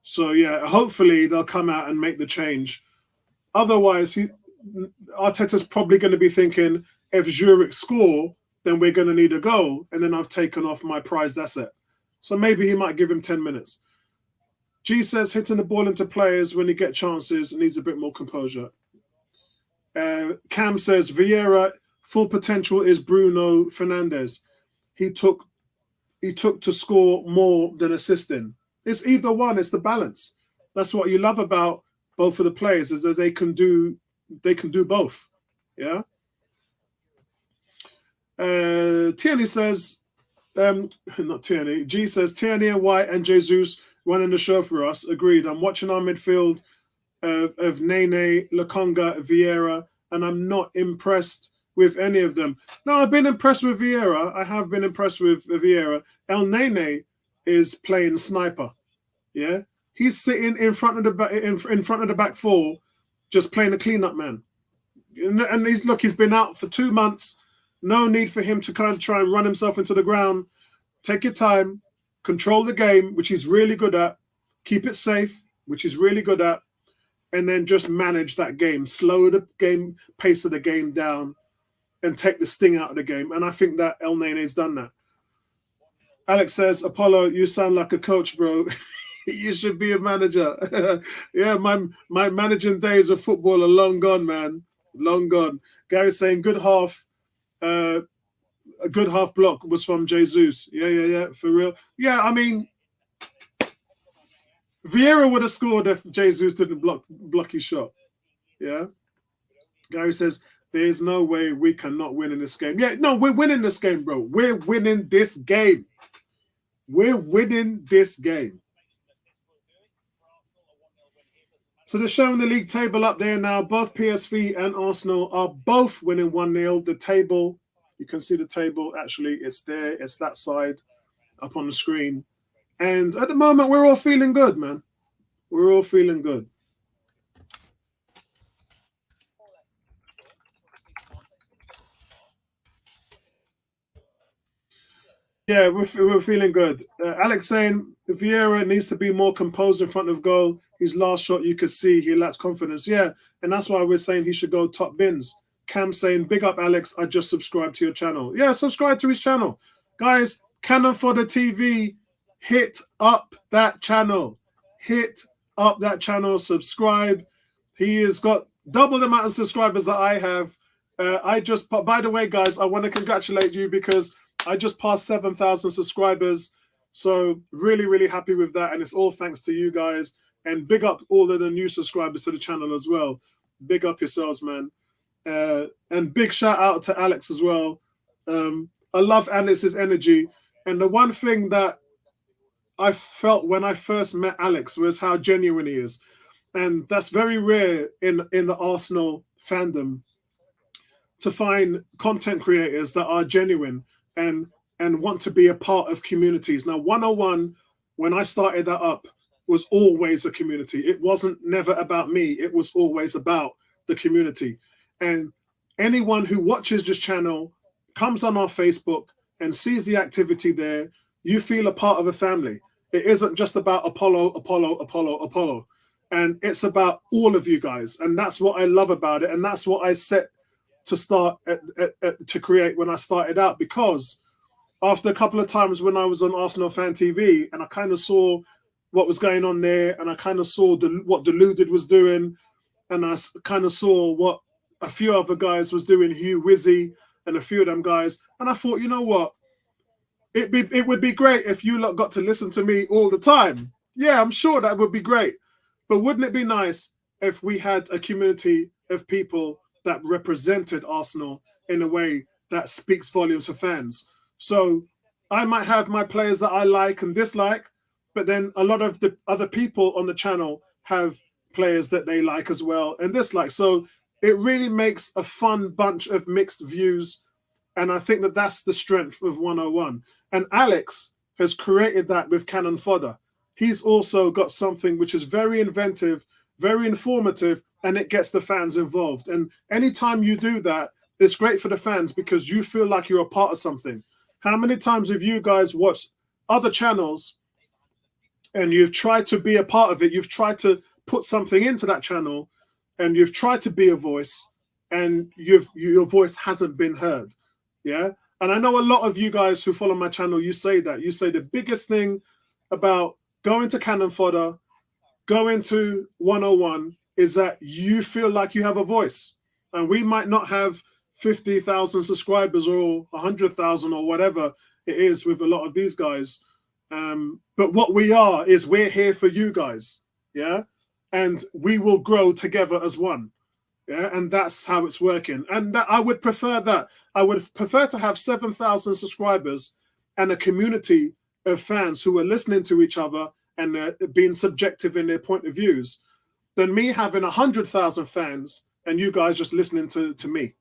So, yeah, hopefully they'll come out and make the change. Otherwise, Arteta's probably going to be thinking, if Zurich score, then we're going to need a goal. And then I've taken off my prized asset. So maybe he might give him 10 minutes. G says hitting the ball into players when he gets chances needs a bit more composure. Cam says Vieira, full potential is Bruno Fernandes. He took to score more than assisting. It's either one. It's the balance. That's what you love about both of the players, is that they can do both. Yeah. Tierney says, not Tierney. G says Tierney and White and Jesus running the show for us. Agreed. I'm watching our midfield of Nene, Lokonga, Vieira, and I'm not impressed with any of them. No, I've been impressed with Vieira. I have been impressed with Vieira. El Nene is playing sniper. Yeah, he's sitting in front of the back four, just playing a cleanup man. And he's been out for 2 months. No need for him to kind of try and run himself into the ground. Take your time, control the game, which he's really good at. Keep it safe, which he's really good at, and then just manage that game. Slow the game pace of the game down, and take the sting out of the game. And I think that El Nene's done that. Alex says, Apollo, you sound like a coach, bro. You should be a manager. Yeah, my managing days of football are long gone, man. Long gone. Gary's saying good half. A good half block was from Jesus. Yeah, for real. Yeah, I mean, Vieira would have scored if Jesus didn't block his shot. Yeah. Gary says, there's no way we cannot win in this game. Yeah, no, we're winning this game, bro. We're winning this game. We're winning this game. So they're showing the league table up there now. Both PSV and Arsenal are both winning 1-0. The table, you can see the table. Actually, it's there. It's that side up on the screen. And at the moment, we're all feeling good, man. We're all feeling good. Yeah, we're feeling good. Alex saying Vieira needs to be more composed in front of goal. His last shot, you could see he lacks confidence. Yeah, and that's why we're saying he should go top bins. Cam saying, big up, Alex. I just subscribed to your channel. Yeah, subscribe to his channel. Guys, Cannon for the TV, hit up that channel. Hit up that channel. Subscribe. He has got double the amount of subscribers that I have. By the way, guys, I want to congratulate you because I just passed 7,000 subscribers. So really, really happy with that. And it's all thanks to you guys. And big up all of the new subscribers to the channel as well. Big up yourselves, man. And big shout out to Alex as well. I love Alex's energy. And the one thing that I felt when I first met Alex was how genuine he is. And that's very rare in the Arsenal fandom, to find content creators that are genuine and want to be a part of communities. Now, 101, when I started that up, was always a community. It wasn't never about me. It was always about the community. And anyone who watches this channel, comes on our Facebook and sees the activity there, you feel a part of a family. It isn't just about Apollo. And it's about all of you guys. And that's what I love about it. And that's what I set to start to create when I started out, because after a couple of times when I was on Arsenal Fan TV and I kind of saw what was going on there, and I kind of saw what Deluded was doing, and I kind of saw what a few other guys was doing, Hugh Wizzy and a few of them guys, and I thought, you know what, it would be great if you lot got to listen to me all the time. Yeah, I'm sure that would be great, but wouldn't it be nice if we had a community of people that represented Arsenal in a way that speaks volumes for fans? So I might have my players that I like and dislike, but then a lot of the other people on the channel have players that they like as well and dislike. So it really makes a fun bunch of mixed views. And I think that that's the strength of 101. And Alex has created that with Cannon Fodder. He's also got something which is very inventive very informative, and it gets the fans involved. And anytime you do that, it's great for the fans because you feel like you're a part of something. How many times have you guys watched other channels and you've tried to be a part of it? You've tried to put something into that channel and you've tried to be a voice and your voice hasn't been heard. Yeah. And I know a lot of you guys who follow my channel, you say that. You say the biggest thing about going to Cannon Fodder, going to 101 is that you feel like you have a voice. And we might not have 50,000 subscribers or 100,000 or whatever it is with a lot of these guys. But what we are is we're here for you guys. Yeah. And we will grow together as one. Yeah. And that's how it's working. And I would prefer that. I would prefer to have 7,000 subscribers and a community of fans who are listening to each other and being subjective in their point of views than me having 100,000 fans and you guys just listening to me.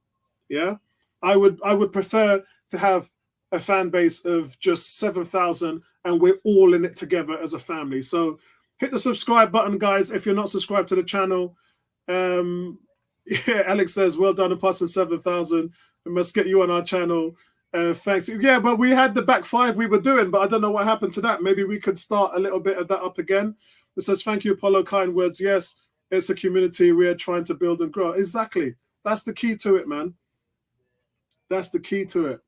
Yeah, I would prefer to have a fan base of just 7,000 and we're all in it together as a family. So hit the subscribe button, guys, if you're not subscribed to the channel. Yeah, Alex says, well done on passing 7,000. We must get you on our channel. Thanks. Yeah, but we had the back five we were doing, but I don't know what happened to that. Maybe we could start a little bit of that up again. It says, thank you, Apollo, kind words. Yes, it's a community we are trying to build and grow. Exactly. That's the key to it, man. That's the key to it.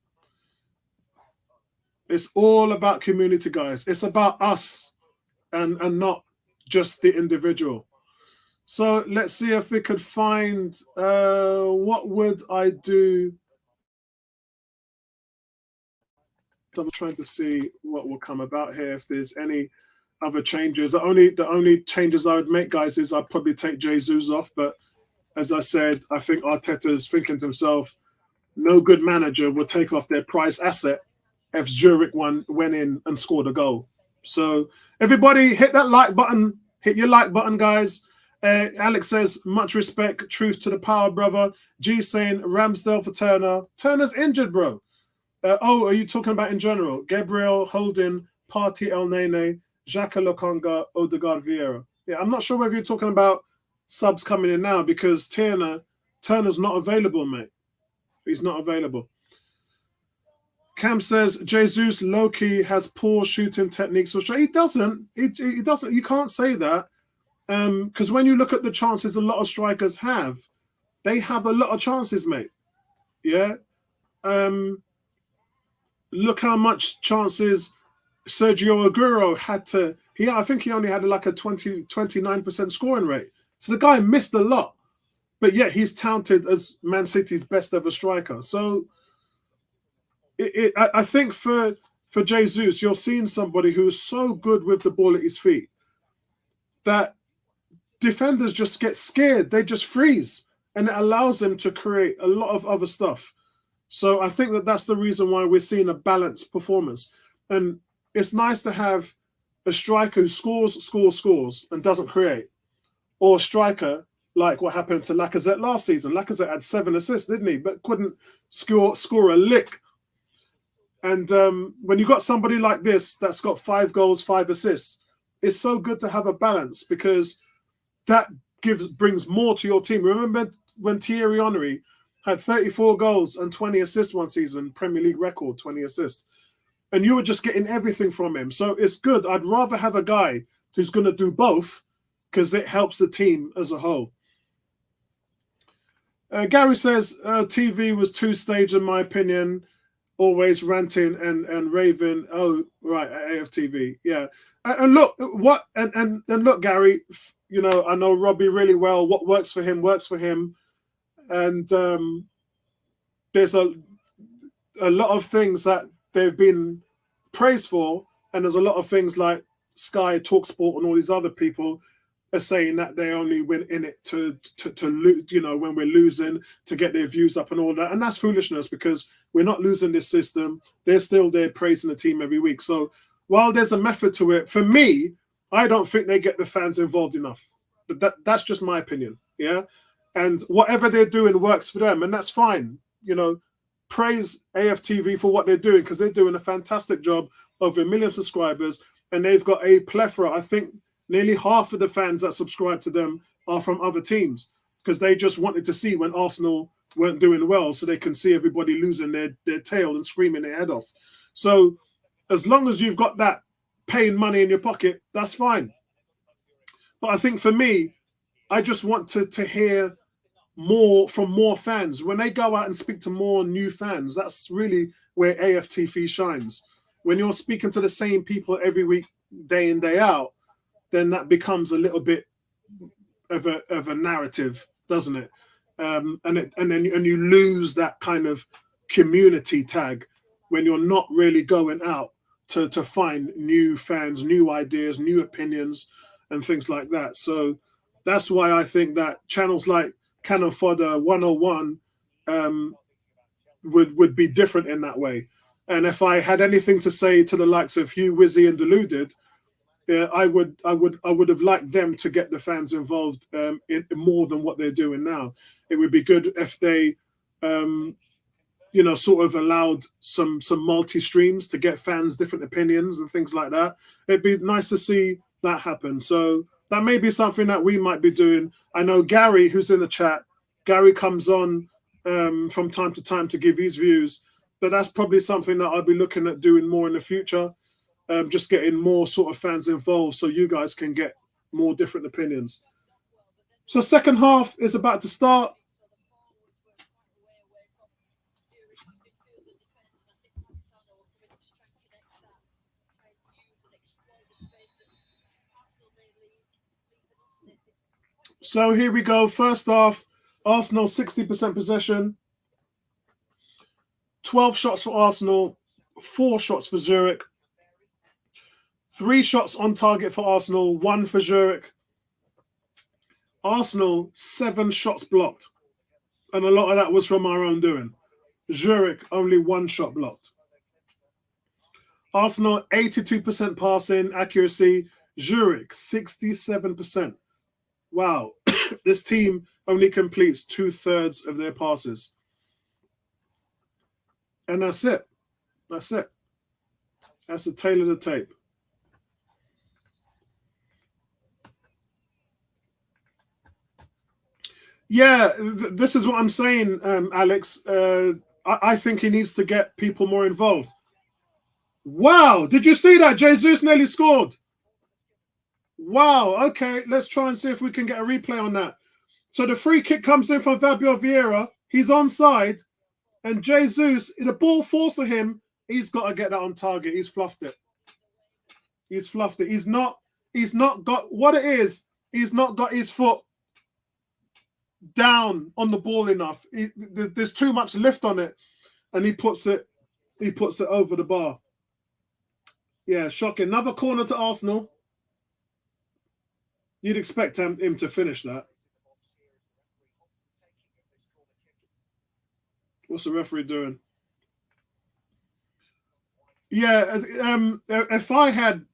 It's all about community, guys. It's about us and not just the individual. So let's see if we could find what would I do. I'm trying to see what will come about here. If there's any other changes, the only changes I would make, guys, is I'd probably take Jesus off. But as I said, I think Arteta is thinking to himself, no good manager will take off their prize asset if Zurich went in and scored a goal. So everybody hit that like button. Hit your like button, guys. Alex says, much respect, truth to the power, brother. G saying, Ramsdale for Turner. Turner's injured, bro. Are you talking about in general? Gabriel, Holding, Partey, El Nene, Xhaka, Lokonga, Odegaard, Vieira. Yeah, I'm not sure whether you're talking about subs coming in now because Turner's not available, mate. He's not available. Cam says, Jesus low-key has poor shooting techniques. He doesn't. He doesn't. You can't say that. Because when you look at the chances a lot of strikers have, they have a lot of chances, mate. Yeah. Look how much chances Sergio Aguero had to. I think he only had like a 29% scoring rate. So the guy missed a lot, but yet he's touted as Man City's best ever striker. So I think for Jesus, you're seeing somebody who's so good with the ball at his feet that defenders just get scared. They just freeze, and it allows them to create a lot of other stuff. So I think that's the reason why we're seeing a balanced performance. And it's nice to have a striker who scores, and doesn't create. Or a striker, like what happened to Lacazette last season. Lacazette had 7 assists, didn't he? But couldn't score a lick. And when you got somebody like this that's got 5 goals, 5 assists, it's so good to have a balance because that brings more to your team. Remember when Thierry Henry had 34 goals and 20 assists one season, Premier League record, 20 assists. And you were just getting everything from him. So it's good. I'd rather have a guy who's going to do both because it helps the team as a whole. Gary says, TV was 2-stage in my opinion, always ranting and raving. Oh, right, AFTV. Yeah. And look, and look, Gary, you know, I know Robbie really well. What works for him works for him. And there's a lot of things that they've been praised for, and there's a lot of things like Sky, TalkSport, and all these other people are saying that they only win in it to you know, when we're losing, to get their views up and all that, and that's foolishness because we're not losing this system. They're still there praising the team every week. So while there's a method to it, for me, I don't think they get the fans involved enough. But that's just my opinion. Yeah. And whatever they're doing works for them, and that's fine. You know, praise AFTV for what they're doing because they're doing a fantastic job. Over 1 million subscribers, and they've got a plethora. I think nearly half of the fans that subscribe to them are from other teams because they just wanted to see when Arsenal weren't doing well so they can see everybody losing their tail and screaming their head off. So as long as you've got that paying money in your pocket, that's fine. But I think for me, I just want to hear more from more fans. When they go out and speak to more new fans, that's really where AFTV shines. When you're speaking to the same people every week, day in, day out, then that becomes a little bit of a narrative, doesn't it? And you lose that kind of community tag when you're not really going out to find new fans, new ideas, new opinions, and things like that. So that's why I think that channels like Cannon Fodder 101 would be different in that way. And if I had anything to say to the likes of Hugh, Wizzy, and Deluded, I would have liked them to get the fans involved in more than what they're doing now. It would be good if they, sort of allowed some multi-streams to get fans different opinions and things like that. It'd be nice to see that happen. So that may be something that we might be doing. I know Gary, who's in the chat, Gary comes on from time to time to give his views, but that's probably something that I'll be looking at doing more in the future. Just getting more sort of fans involved so you guys can get more different opinions. So second half is about to start. So here we go. First half, Arsenal 60% possession. 12 shots for Arsenal, 4 shots for Zurich. 3 shots on target for Arsenal, 1 for Zurich. Arsenal, 7 shots blocked. And a lot of that was from our own doing. Zurich, only 1 shot blocked. Arsenal, 82% passing accuracy. Zurich, 67%. Wow. This team only completes 2/3 of their passes. And that's it. That's it. That's the tail of the tape. Yeah, this is what I'm saying, Alex. I think he needs to get people more involved. Wow, did you see that? Jesus nearly scored. Wow, okay, let's try and see if we can get a replay on that. So the free kick comes in from Fabio Vieira. He's onside, and Jesus, the ball falls to him. He's got to get that on target. He's fluffed it. He's fluffed it. He's not got what it is. He's not got his foot down on the ball enough. There's too much lift on it, and he puts it over the bar. Yeah, shocking. Another corner to Arsenal. You'd expect him to finish that. What's the referee doing? Yeah, if I had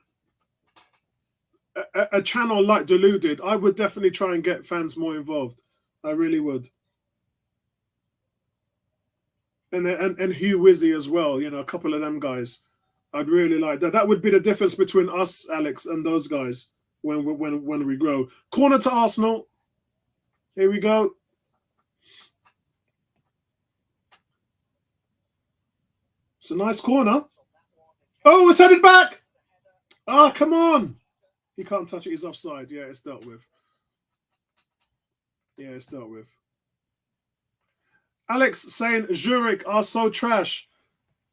a channel like Deluded, I would definitely try and get fans more involved. I really would. And Hugh Wizzy as well, a couple of them guys. I'd really like that. That would be the difference between us, Alex, and those guys when we grow. Corner to Arsenal. Here we go. It's a nice corner. Oh, it's headed back. Oh, come on. He can't touch it. He's offside. Yeah, it's dealt with. Yeah, it's dealt with. Alex saying Zurich are so trash.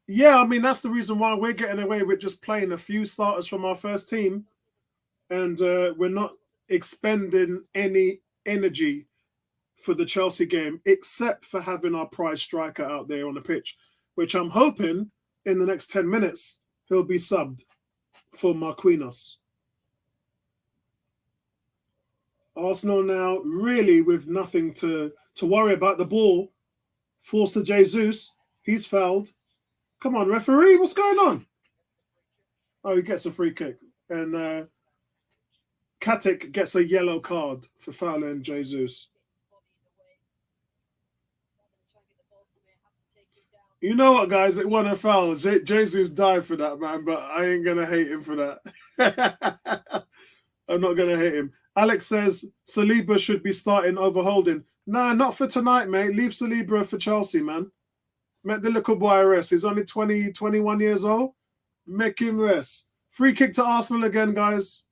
Yeah, I mean, that's the reason why we're getting away with just playing a few starters from our first team. And we're not expending any energy for the Chelsea game, except for having our prize striker out there on the pitch, which I'm hoping in the next 10 minutes he'll be subbed for Marquinhos. Arsenal now really with nothing to worry about. The ball forced to Jesus. He's fouled. Come on, referee, what's going on? Oh, he gets a free kick. And Katic gets a yellow card for fouling Jesus. You know what, guys? It wasn't a foul. Jesus died for that, man, but I ain't going to hate him for that. I'm not going to hate him. Alex says Saliba should be starting over Holding. Nah, not for tonight, mate. Leave Saliba for Chelsea, man. Make the little boy rest. He's only 20, 21 years old. Make him rest. Free kick to Arsenal again, guys.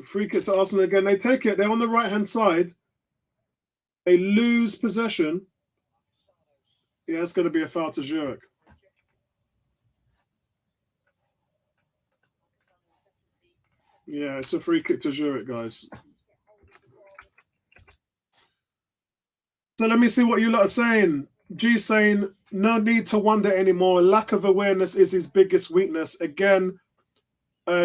Free kick to Arsenal again. They take it. They're on the right-hand side. They lose possession. Yeah, it's going to be a foul to Zurich. Yeah, it's a free kick to Zurich, guys. So let me see what you lot are saying. G saying, no need to wonder anymore. Lack of awareness is his biggest weakness. Again,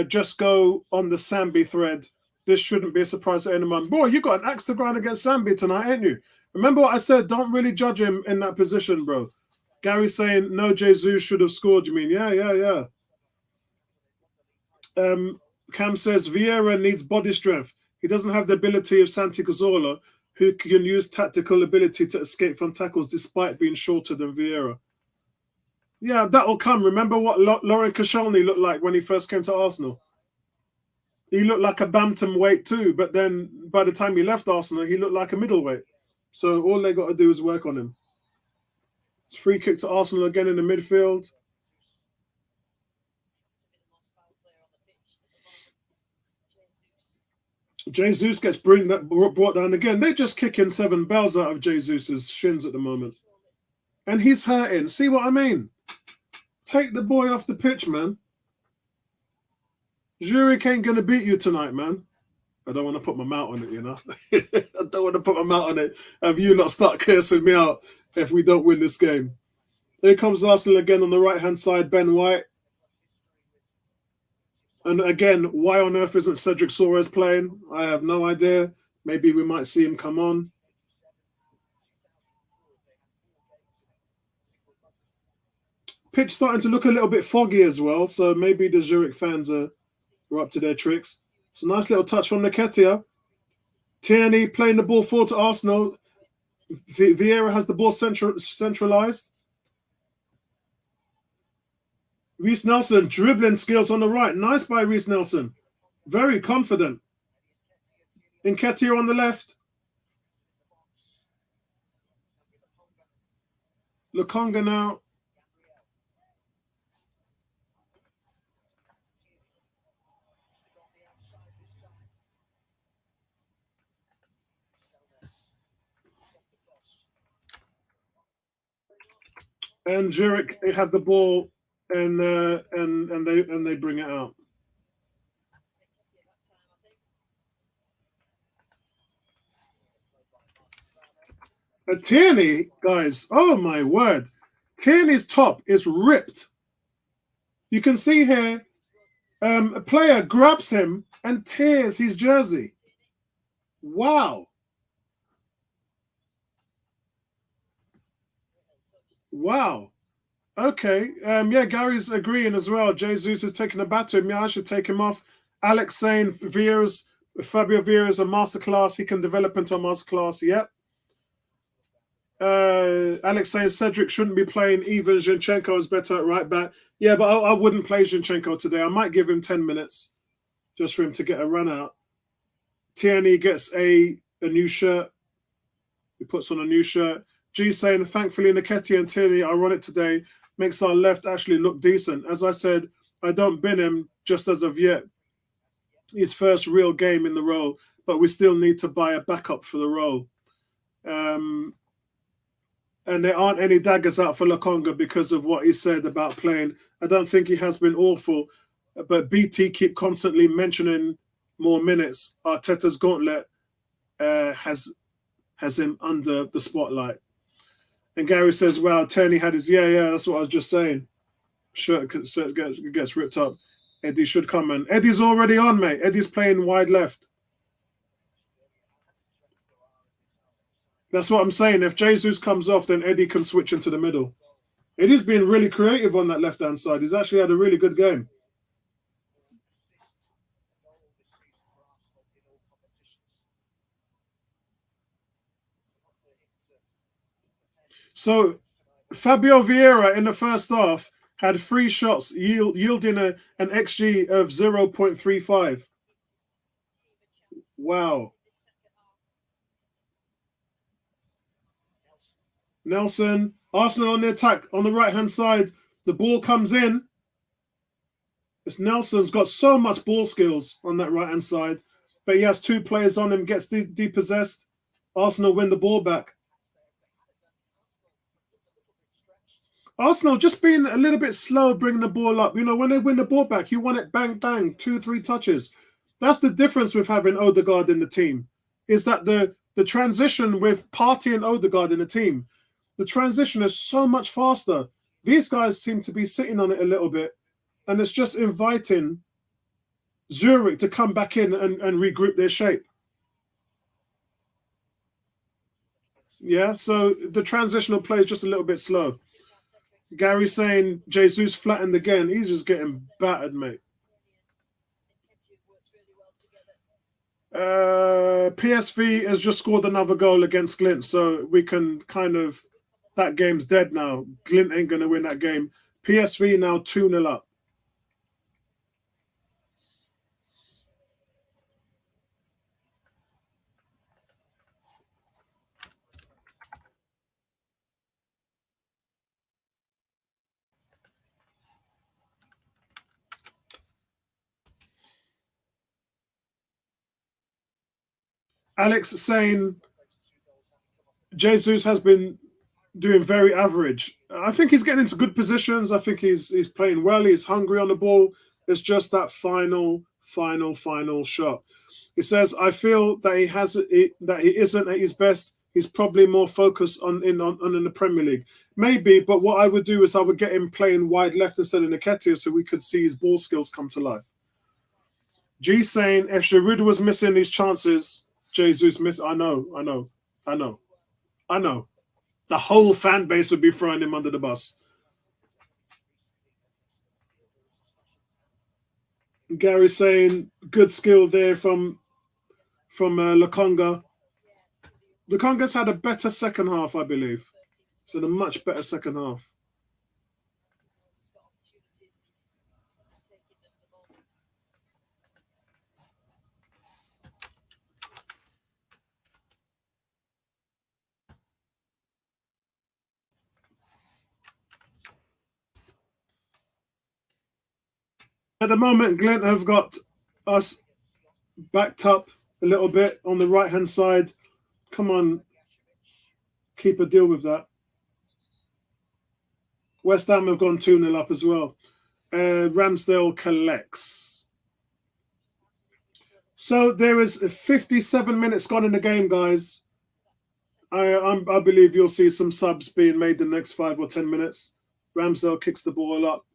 just go on the Sambi thread. This shouldn't be a surprise to anyone. Boy, you got an axe to grind against Sambi tonight, ain't you? Remember what I said? Don't really judge him in that position, bro. Gary saying, no, Jesus should have scored, you mean? Yeah. Cam says, Vieira needs body strength. He doesn't have the ability of Santi Cazorla, who can use tactical ability to escape from tackles despite being shorter than Vieira. Yeah, that will come. Remember what Lauren Koscielny looked like when he first came to Arsenal? He looked like a bantamweight too, but then by the time he left Arsenal, he looked like a middleweight. So all they got to do is work on him. It's free kick to Arsenal again in the midfield. Jesus gets brought down again. They're just kicking 7 bells out of Jesus's shins at the moment. And he's hurting. See what I mean? Take the boy off the pitch, man. Zurich ain't going to beat you tonight, man. I don't want to put my mouth on it, you know. I don't want to put my mouth on it. Have you not start cursing me out if we don't win this game? Here comes Arsenal again on the right-hand side, Ben White. And again, why on earth isn't Cedric Soares playing? I have no idea. Maybe we might see him come on. Pitch starting to look a little bit foggy as well, so maybe the Zurich fans are up to their tricks. It's a nice little touch from Nketiah. Tierney playing the ball forward to Arsenal. Vieira has the ball centralized. Reece Nelson, dribbling skills on the right. Nice by Reece Nelson. Very confident. Nketiah on the left. Lukonga now. And Zurich, they have the ball and they bring it out. Tierney, guys, oh my word. Tierney's top is ripped. You can see here, a player grabs him and tears his jersey. Wow. Wow. Okay. Yeah, Gary's agreeing as well. Jesus is taking a batter. Yeah, I should take him off. Alex saying Fabio Vieira's a masterclass. He can develop into a masterclass. Yep. Alex saying Cedric shouldn't be playing. Even Zinchenko is better at right back. Yeah, but I wouldn't play Zinchenko today. I might give him 10 minutes just for him to get a run out. Tierney gets a new shirt. He puts on a new shirt. G saying, thankfully, Nketiah and Tierney are on it today. Makes our left actually look decent. As I said, I don't bin him just as of yet. His first real game in the role, but we still need to buy a backup for the role. And there aren't any daggers out for Lukonga because of what he said about playing. I don't think he has been awful, but BT keep constantly mentioning more minutes. Arteta's gauntlet has him under the spotlight. And Gary says, wow, Tierney had his, yeah, that's what I was just saying. Shirt gets ripped up. Eddie should come in. Eddie's already on, mate. Eddie's playing wide left. That's what I'm saying. If Jesus comes off, then Eddie can switch into the middle. Eddie's been really creative on that left-hand side. He's actually had a really good game. So Fabio Vieira in the first half had 3 shots, yielding an XG of 0.35. Wow. Nelson, Arsenal on the attack on the right-hand side. The ball comes in. It's Nelson's got so much ball skills on that right-hand side, but he has 2 players on him, gets depossessed. Arsenal win the ball back. Arsenal just being a little bit slow bringing the ball up. You know, when they win the ball back, you want it bang, bang, 2, 3 touches. That's the difference with having Odegaard in the team, is that the transition with Partey and Odegaard in the team, the transition is so much faster. These guys seem to be sitting on it a little bit, and it's just inviting Zurich to come back in and regroup their shape. Yeah, so the transitional play is just a little bit slow. Gary saying Jesus flattened again. He's just getting battered, mate. PSV has just scored another goal against Glimt, so we can kind of, that game's dead now. Glimt ain't going to win that game. PSV now 2-0 up. Alex saying Jesus has been doing very average. I think he's getting into good positions. I think he's playing well. He's hungry on the ball. It's just that final shot. He says, I feel that he isn't at his best. He's probably more focused on in the Premier League. Maybe, but what I would do is I would get him playing wide left instead of Nketiah so we could see his ball skills come to life. G saying, if Giroud was missing these chances, Jesus missed. I know. The whole fan base would be throwing him under the bus. Gary saying good skill there from Lokonga. Lokonga's had a better second half, I believe. So a much better second half. At the moment, Glimt have got us backed up a little bit on the right-hand side. Come on, keeper, deal with that. West Ham have gone 2-0 up as well. Ramsdale collects. So there is 57 minutes gone in the game, guys. I believe you'll see some subs being made the next 5 or 10 minutes. Ramsdale kicks the ball up.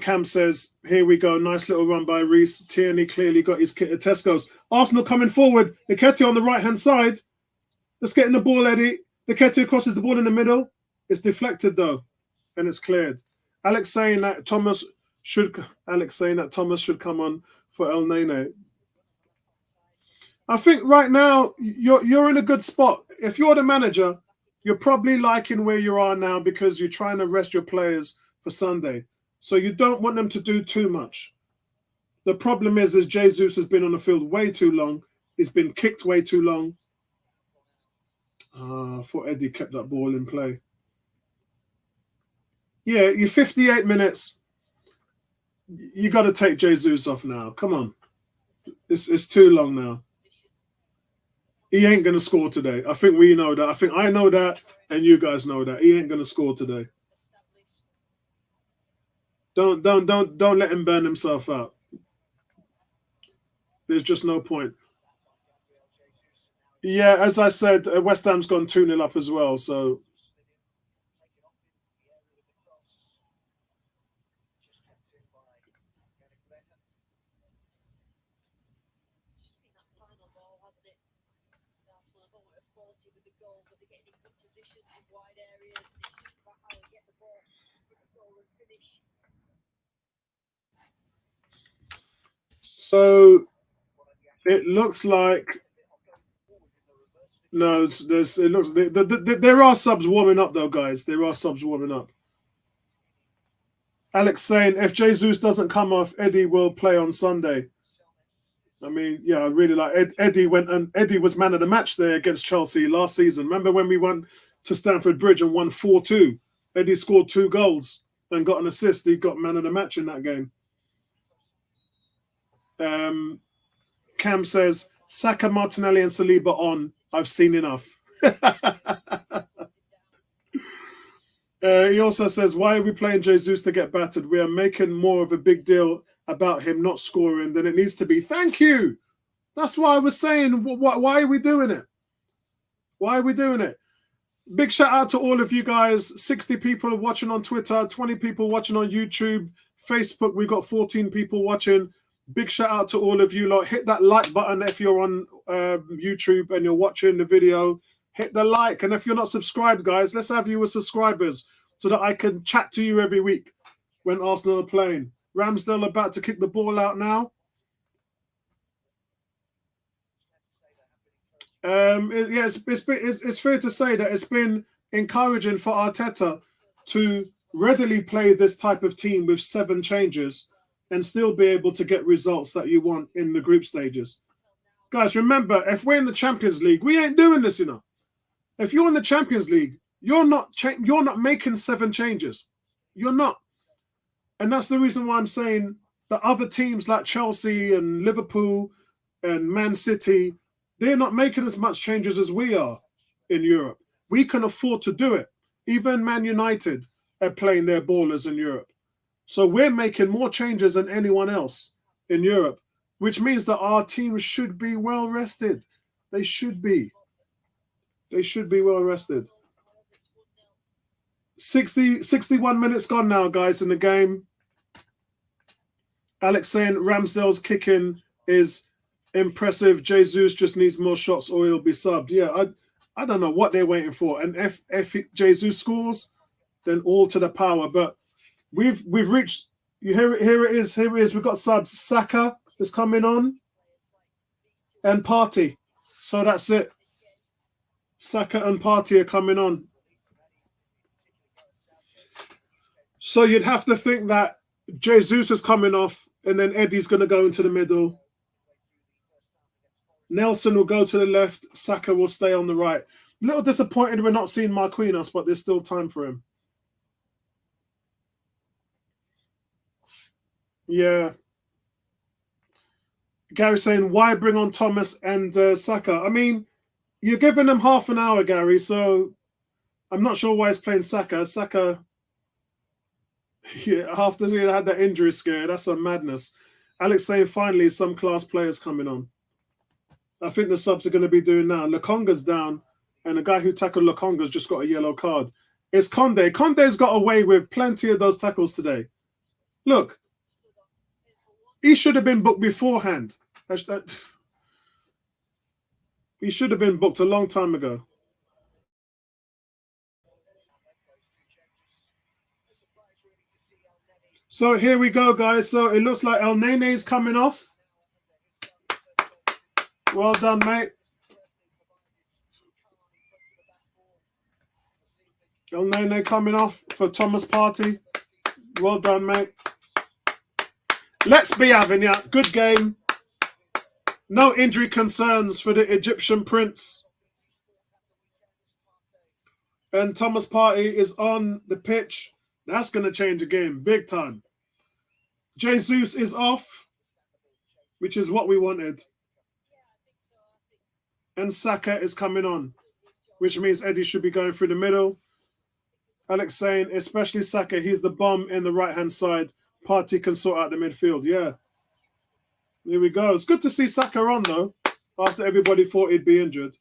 Cam says, here we go. Nice little run by Reece. Tierney clearly got his kit at Tesco's. Arsenal coming forward. Nketiah on the right-hand side. Let's get in the ball, Eddie. Nketiah crosses the ball in the middle. It's deflected, though, and it's cleared. Alex saying that Thomas should come on for El Nene. I think right now you're in a good spot. If you're the manager, you're probably liking where you are now because you're trying to rest your players for Sunday. So you don't want them to do too much. The problem is Jesus has been on the field way too long. He's been kicked way too long. I thought Eddie kept that ball in play. Yeah, you're 58 minutes. You got to take Jesus off now. Come on. It's too long now. He ain't going to score today. I think we know that. I think I know that, and you guys know that. He ain't going to score today. Don't let him burn himself out. There's just no point. Yeah, as I said, West Ham's gone 2-0 up as well, so it looks like no. There are subs warming up though, guys. There are subs warming up. Alex saying, if Jesus doesn't come off, Eddie will play on Sunday. I mean, yeah, I really like Eddie went, and Eddie was man of the match there against Chelsea last season. Remember when we went to Stamford Bridge and won 4-2? Eddie scored 2 goals and got an assist. He got man of the match in that game. Cam says, Saka, Martinelli and Saliba on. I've seen enough. He also says, why are we playing Jesus to get battered? We are making more of a big deal about him not scoring than it needs to be. Thank you. That's why I was saying, why are we doing it? Why are we doing it? Big shout out to all of you guys. 60 people watching on Twitter, 20 people watching on YouTube, Facebook. We've got 14 people watching. Big shout out to all of you lot. Hit that like button if you're on YouTube and you're watching the video. Hit the like. And if you're not subscribed, guys, let's have you as subscribers so that I can chat to you every week when Arsenal are playing. Ramsdale about to kick the ball out now. It's fair to say that it's been encouraging for Arteta to readily play this type of team with 7 changes and still be able to get results that you want in the group stages. Guys, remember, if we're in the Champions League, we ain't doing this, you know. If you're in the Champions League, you're not making 7 changes. You're not. And that's the reason why I'm saying that other teams like Chelsea and Liverpool and Man City, they're not making as much changes as we are in Europe. We can afford to do it. Even Man United are playing their ballers in Europe. So we're making more changes than anyone else in Europe, which means that our team should be well rested. They should be. They should be well rested. 61 minutes gone now, guys, in the game. Alex saying Ramsdale's kicking is impressive. Jesus just needs more shots or he'll be subbed. Yeah, I don't know what they're waiting for. And if Jesus scores, then all to the power. But we've reached. Here it is. We've got subs. Saka is coming on, and Partey. So that's it. Saka and Partey are coming on. So you'd have to think that Jesus is coming off, and then Eddie's going to go into the middle. Nelson will go to the left. Saka will stay on the right. A little disappointed we're not seeing Marquinhos, but there's still time for him. Yeah. Gary saying, why bring on Thomas and Saka? I mean, you're giving them half an hour, Gary, so I'm not sure why he's playing Saka. Saka, yeah, after he had that injury scare, that's some madness. Alex saying, finally, some class players coming on. I think the subs are going to be doing now. Lokonga's down, and the guy who tackled Lokonga's just got a yellow card. It's Conde. Conde's got away with plenty of those tackles today. Look, he should have been booked beforehand. He should have been booked a long time ago. So here we go, guys. So it looks like El Nene's coming off. Well done, mate. El Nene coming off for Thomas Partey. Well done, mate. Let's be having ya. Good game. No injury concerns for the Egyptian prince. And Thomas Partey is on the pitch. That's going to change the game big time. Jesus is off, which is what we wanted. And Saka is coming on, which means Eddie should be going through the middle. Alex saying, especially Saka, he's the bomb in the right-hand side. Partey can sort out the midfield. Yeah. Here we go. It's good to see Saka on, though, after everybody thought he'd be injured.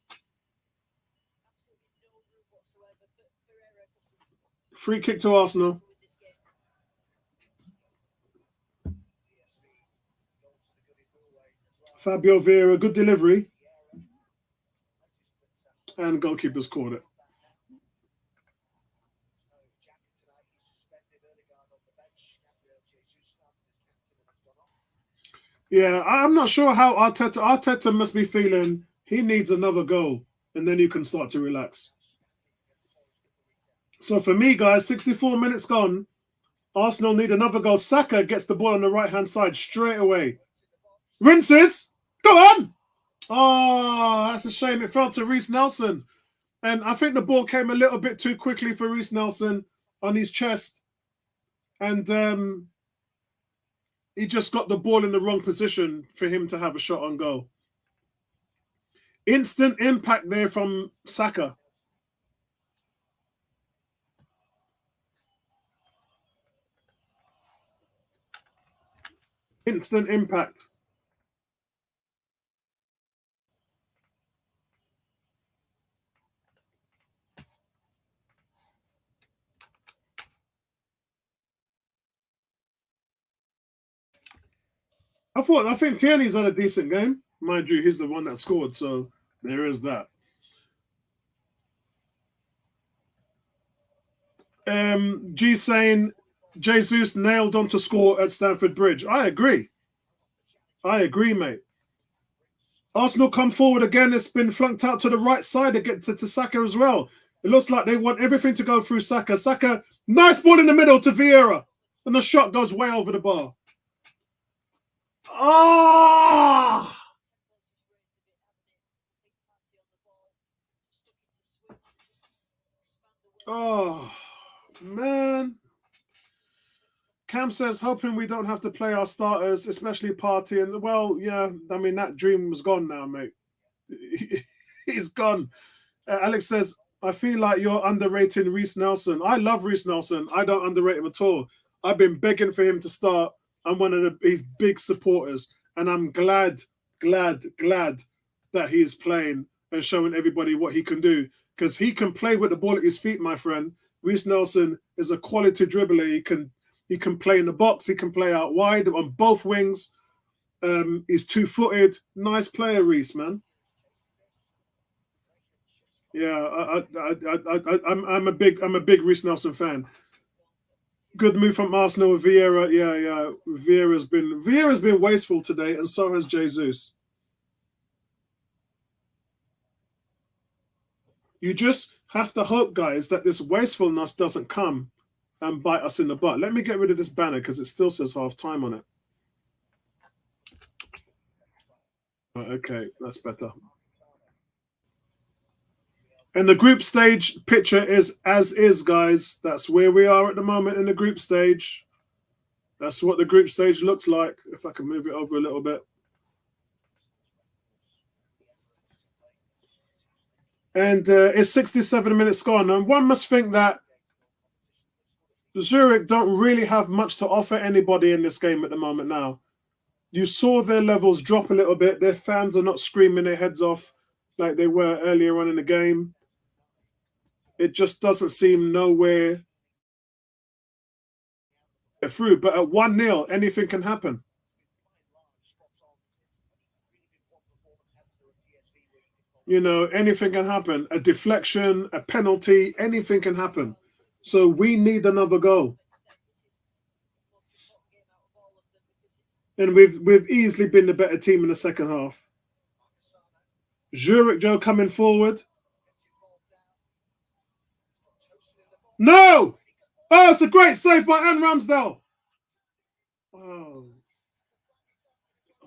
Free kick to Arsenal. Fabio Vieira, good delivery. And goalkeeper's caught it. Yeah, I'm not sure how Arteta must be feeling. He needs another goal, and then you can start to relax. So for me, guys, 64 minutes gone. Arsenal need another goal. Saka gets the ball on the right-hand side straight away. Rinses. Go on. Oh, that's a shame. It fell to Reiss Nelson. And I think the ball came a little bit too quickly for Reiss Nelson on his chest. And he just got the ball in the wrong position for him to have a shot on goal. Instant impact there from Saka. Instant impact. I think Tierney's had a decent game. Mind you, he's the one that scored, so there is that. G saying Jesus nailed on to score at Stamford Bridge. I agree, mate. Arsenal come forward again. It's been flunked out to the right side again to Saka as well. It looks like they want everything to go through Saka. Saka, nice ball in the middle to Vieira. And the shot goes way over the bar. Oh! Oh, man. Cam says, hoping we don't have to play our starters, especially Partey. And, well, yeah, I mean, that dream was gone now, mate. He's gone. Alex says, I feel like you're underrating Reiss Nelson. I love Reiss Nelson. I don't underrate him at all. I've been begging for him to start. I'm one of his big supporters. And I'm glad that he's playing and showing everybody what he can do. Because he can play with the ball at his feet, my friend. Reiss Nelson is a quality dribbler. He can play in the box. He can play out wide on both wings. He's two-footed. Nice player, Reiss, man. Yeah, I'm a big Reiss Nelson fan. Good move from Arsenal with Vieira. Yeah. Vieira's been wasteful today, and so has Jesus. You just have to hope, guys, that this wastefulness doesn't come and bite us in the butt. Let me get rid of this banner because it still says half time on it. Okay, that's better. And the group stage picture is as is, guys. That's where we are at the moment in the group stage. That's what the group stage looks like. If I can move it over a little bit. And it's 67 minutes gone. And one must think that Zurich don't really have much to offer anybody in this game at the moment now. You saw their levels drop a little bit. Their fans are not screaming their heads off like they were earlier on in the game. It just doesn't seem nowhere through. But at 1-0, anything can happen. You know, anything can happen. A deflection, a penalty, anything can happen. So we need another goal. And we've easily been the better team in the second half. Zurich Joe coming forward. No! Oh, it's a great save by Anne Ramsdale.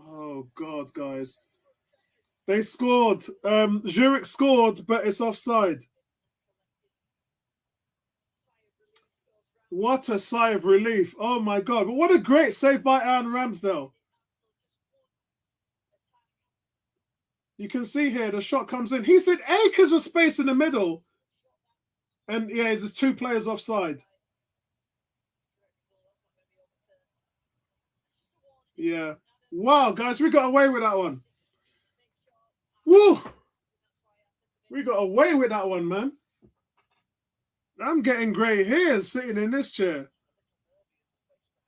Oh, God, guys. They scored. Zurich scored, but it's offside. What a sigh of relief. Oh, my God. But what a great save by Anne Ramsdale. You can see here the shot comes in. He said acres of space in the middle. And, yeah, there's 2 players offside. Yeah. Wow, guys, we got away with that one. Woo! We got away with that one, man. I'm getting grey hairs sitting in this chair.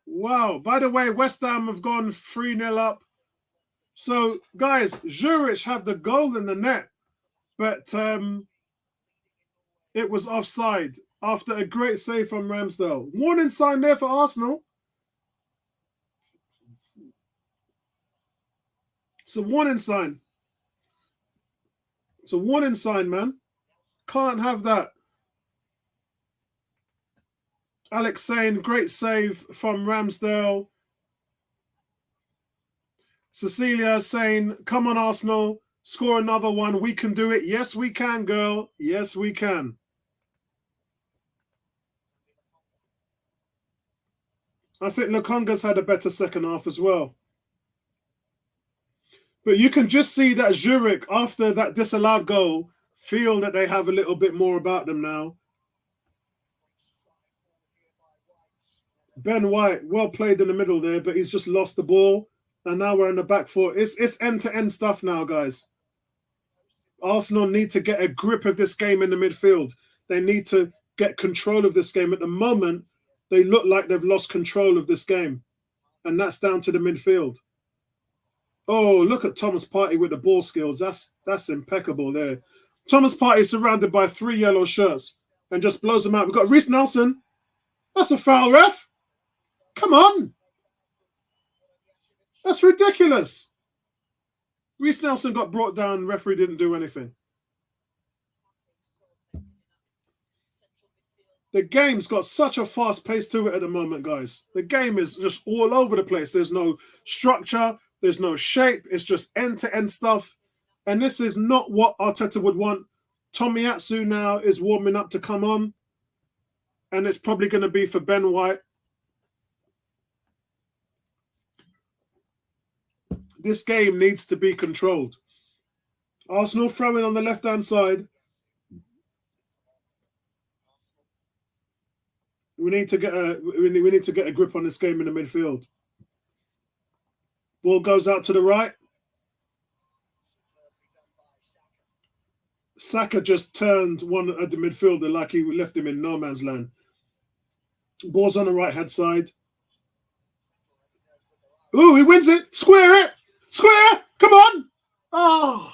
Wow. By the way, West Ham have gone 3-0 up. So, guys, Zurich have the goal in the net, but it was offside after a great save from Ramsdale. Warning sign there for Arsenal. It's a warning sign. It's a warning sign, man. Can't have that. Alex saying, great save from Ramsdale. Cecilia saying, come on, Arsenal, score another one. We can do it. Yes, we can, girl. Yes, we can. I think Lukonga's had a better second half as well. But you can just see that Zurich, after that disallowed goal, feel that they have a little bit more about them now. Ben White, well played in the middle there, but he's just lost the ball. And now we're in the back foot. It's end-to-end stuff now, guys. Arsenal need to get a grip of this game in the midfield. They need to get control of this game. At the moment, they look like they've lost control of this game. And that's down to the midfield. Oh, look at Thomas Partey with the ball skills. That's impeccable there. Thomas Partey surrounded by 3 yellow shirts and just blows them out. We've got Reece Nelson. That's a foul, ref. Come on. That's ridiculous. Reece Nelson got brought down. Referee didn't do anything. The game's got such a fast pace to it at the moment, guys. The game is just all over the place. There's no structure. There's no shape. It's just end-to-end stuff. And this is not what Arteta would want. Tomiyasu now is warming up to come on. And it's probably going to be for Ben White. This game needs to be controlled. Arsenal throwing on the left-hand side. We need to get a grip on this game in the midfield. Ball goes out to the right. Saka just turned one at the midfielder like he left him in no man's land. Ball's on the right-hand side. Ooh, he wins it. Square it. Square. Come on. Oh.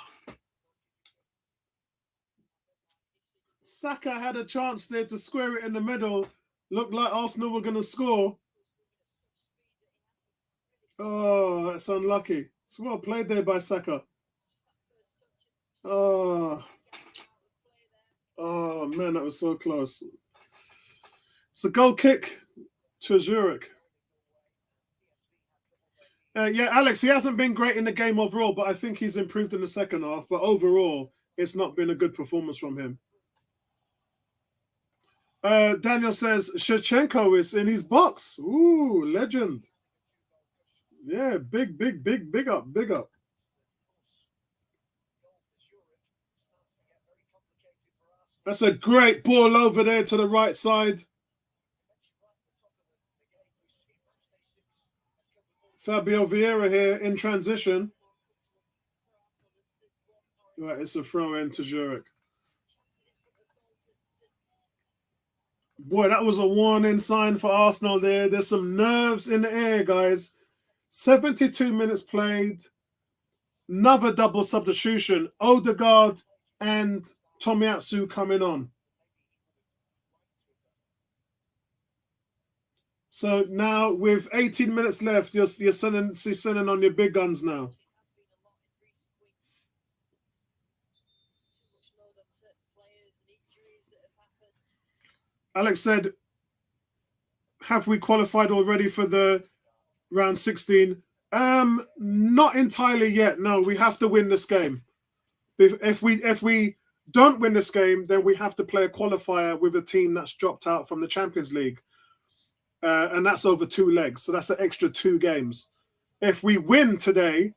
Saka had a chance there to square it in the middle. Looked like Arsenal were going to score. Oh, that's unlucky. It's well played there by Saka. Oh, man, that was so close. It's a goal kick to Zurich. Yeah, Alex, he hasn't been great in the game overall, but I think he's improved in the second half. But overall, it's not been a good performance from him. Daniel says Shevchenko is in his box. Ooh, legend. Yeah, big up. That's a great ball over there to the right side. Fabio Vieira here in transition. Right, it's a throw in to Zurich. Boy, that was a warning sign for Arsenal there. There's some nerves in the air, guys. 72 minutes played. Another double substitution. Odegaard and Tomiyasu coming on. So now with 18 minutes left, you're sending on your big guns now. Alex said, have we qualified already for the round 16? Not entirely yet. No, we have to win this game. If we don't win this game, then we have to play a qualifier with a team that's dropped out from the Champions League. And that's over 2 legs. So that's an extra 2 games. If we win today,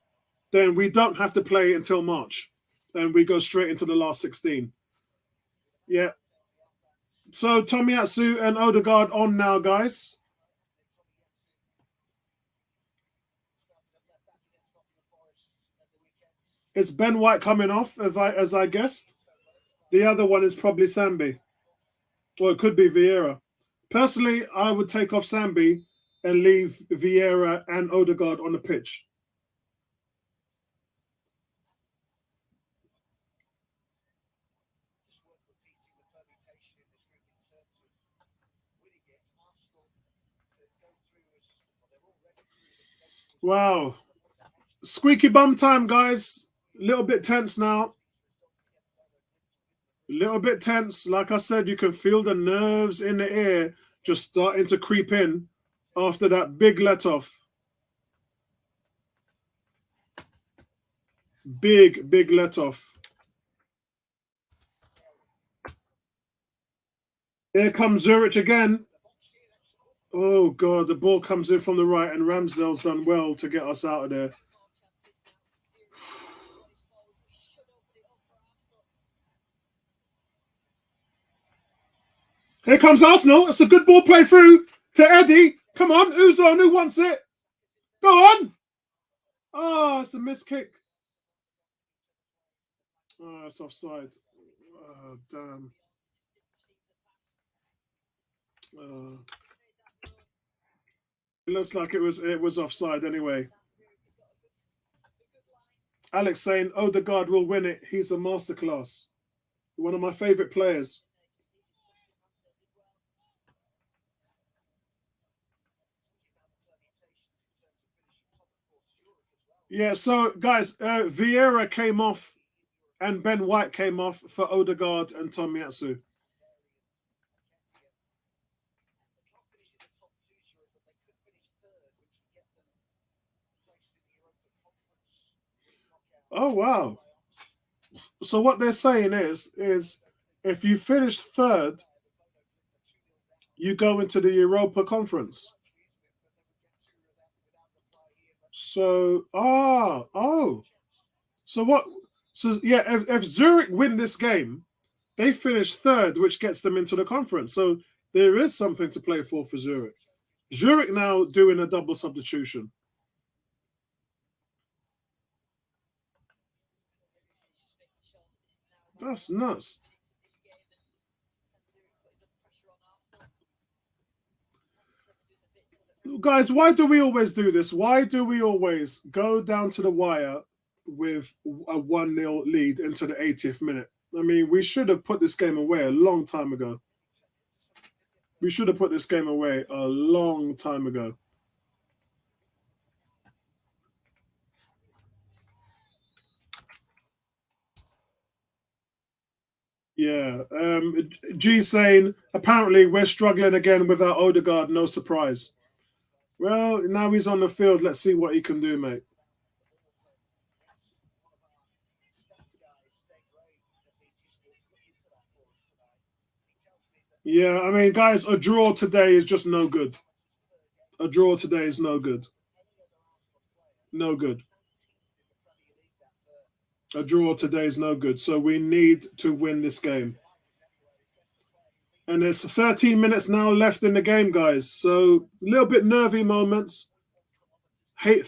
then we don't have to play until March. And we go straight into the last 16. Yeah. So Tomiyasu and Odegaard on now, guys. It's Ben White coming off, as I guessed. The other one is probably Sambi. Or it could be Vieira. Personally, I would take off Sambi and leave Vieira and Odegaard on the pitch. Wow. Squeaky bum time, guys. A little bit tense now. A little bit tense. Like I said, you can feel the nerves in the air. just starting to creep in after that big let-off. Big let-off. Here comes Zurich again. Oh, God, the ball comes in from the right, and Ramsdale's done well to get us out of there. Here comes Arsenal. It's a good ball play through to Eddie. Come on, Uzon, who wants it? Go on. Oh, it's a missed kick. Oh, it's offside. Oh, damn. It looks like it was offside anyway. Alex saying Odegaard will win it. He's a masterclass. One of my favourite players. Yeah, so guys, Vieira came off and Ben White came off for Odegaard and Tomiyasu. Oh, wow. So what they're saying is if you finish third, you go into the Europa Conference. So, so what? So yeah, if Zurich win this game, they finish third, which gets them into the conference. So there is something to play for Zurich. Zurich now doing a double substitution. That's nuts. Guys, why do we always do this? Why do we always go down to the wire with a 1-0 lead into the 80th minute? I mean, we should have put this game away a long time ago. We should have put this game away a long time ago. Yeah. G saying, apparently we're struggling again without Odegaard, no surprise. Well, now he's on the field. Let's see what he can do, mate. Yeah, I mean, guys, a draw today is just no good. A draw today is no good. No good. A draw today is no good. So we need to win this game. And there's 13 minutes now left in the game, guys. So a little bit nervy moments. I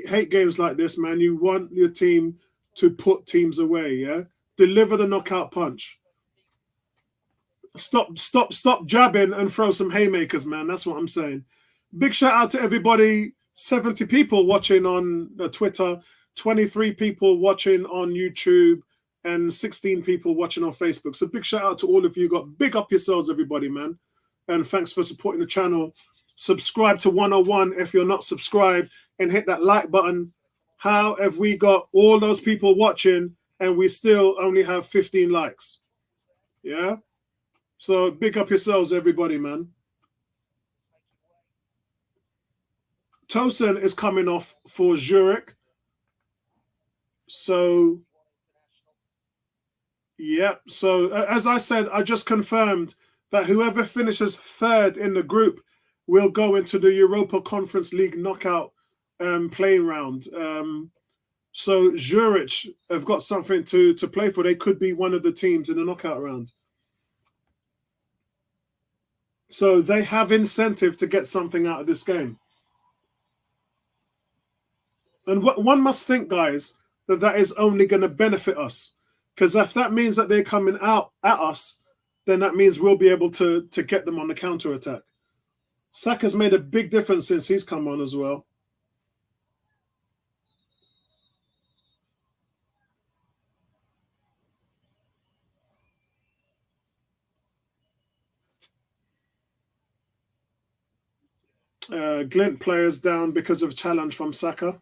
hate games like this, man. You want your team to put teams away, yeah? Deliver the knockout punch. Stop jabbing and throw some haymakers, man. That's what I'm saying. Big shout out to everybody. 70 people watching on Twitter, 23 people watching on YouTube, and 16 people watching on Facebook. So big shout out to all of you. Got big up yourselves, everybody, man. And thanks for supporting the channel. Subscribe to 101 if you're not subscribed, and hit that like button. How have we got all those people watching and we still only have 15 likes? Yeah. So big up yourselves, everybody, man. Tosin is coming off for Zurich. So, yeah. So, as I said, I just confirmed that whoever finishes third in the group will go into the Europa Conference League knockout playing round. So Zurich have got something to play for. They could be one of the teams in the knockout round. So they have incentive to get something out of this game. And what one must think, guys, that is only going to benefit us. Because if that means that they're coming out at us, then that means we'll be able to get them on the counter attack. Saka's made a big difference since he's come on as well. Glimt players down because of challenge from Saka.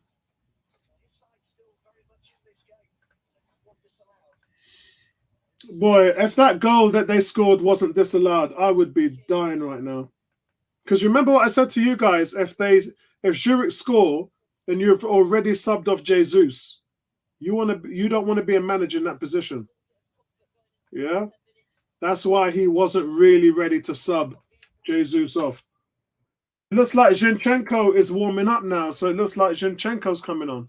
Boy, if that goal that they scored wasn't disallowed, I would be dying right now. Because remember what I said to you guys: if Zurich score, then you've already subbed off Jesus. You don't want to be a manager in that position. Yeah, that's why he wasn't really ready to sub Jesus off. It looks like Zinchenko is warming up now, so it looks like Zinchenko's coming on.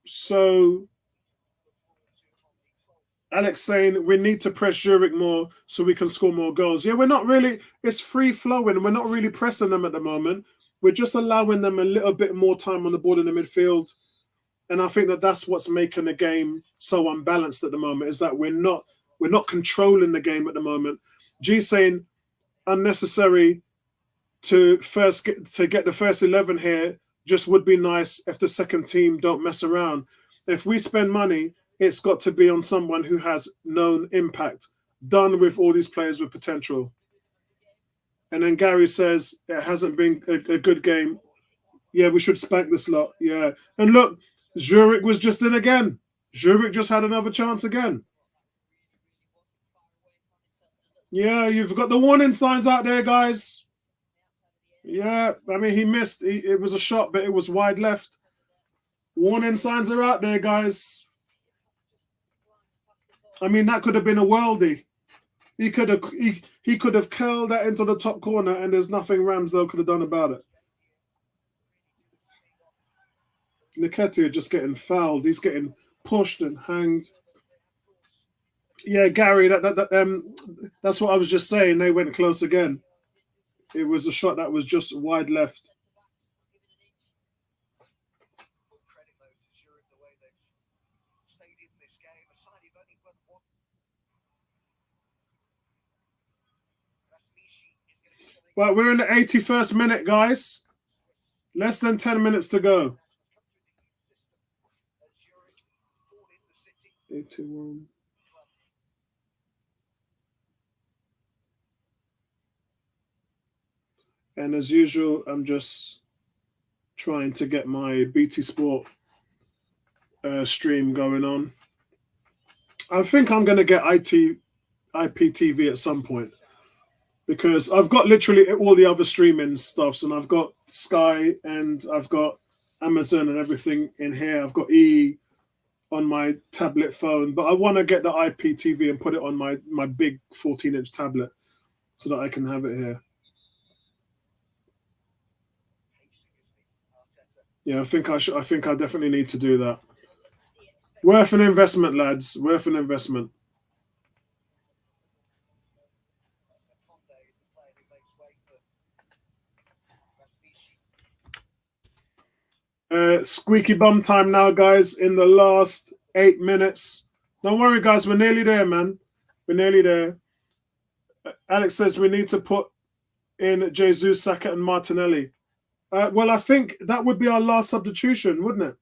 So Alex saying we need to press Zurich more so we can score more goals. Yeah, we're not really, it's free flowing. We're not really pressing them at the moment. We're just allowing them a little bit more time on the board in the midfield. And I think that that's what's making the game so unbalanced at the moment, is that we're not controlling the game at the moment. G saying unnecessary to get the first 11 here. Just would be nice if the second team don't mess around. If we spend money, it's got to be on someone who has known impact, done with all these players with potential. And then Gary says it hasn't been a good game. Yeah, we should spank this lot. Yeah. And look, Zurich was just in again. Zurich just had another chance again. Yeah, you've got the warning signs out there, guys. Yeah, I mean, he missed. It was a shot, but it was wide left. Warning signs are out there, guys. I mean, that could have been a worldie. He could have curled that into the top corner, and there's nothing Ramsdale could have done about it. Nketiah just getting fouled. He's getting pushed and hanged. Yeah, Gary, that's what I was just saying. They went close again. It was a shot that was just wide left. Well, we're in the 81st minute, guys. Less than 10 minutes to go. 81. And as usual, I'm just trying to get my BT Sport stream going on. I think I'm going to get IPTV at some point, because I've got literally all the other streaming stuffs, and I've got Sky and I've got Amazon and everything in here. I've got E on my tablet phone, but I want to get the IPTV and put it on my big 14-inch tablet so that I can have it here. Yeah, I think I definitely need to do that. Worth an investment, lads. Worth an investment. Squeaky bum time now, guys, in the last 8 minutes. Don't worry, guys. We're nearly there, man. We're nearly there. Alex says we need to put in Jesus, Saka, and Martinelli. Well, I think that would be our last substitution, wouldn't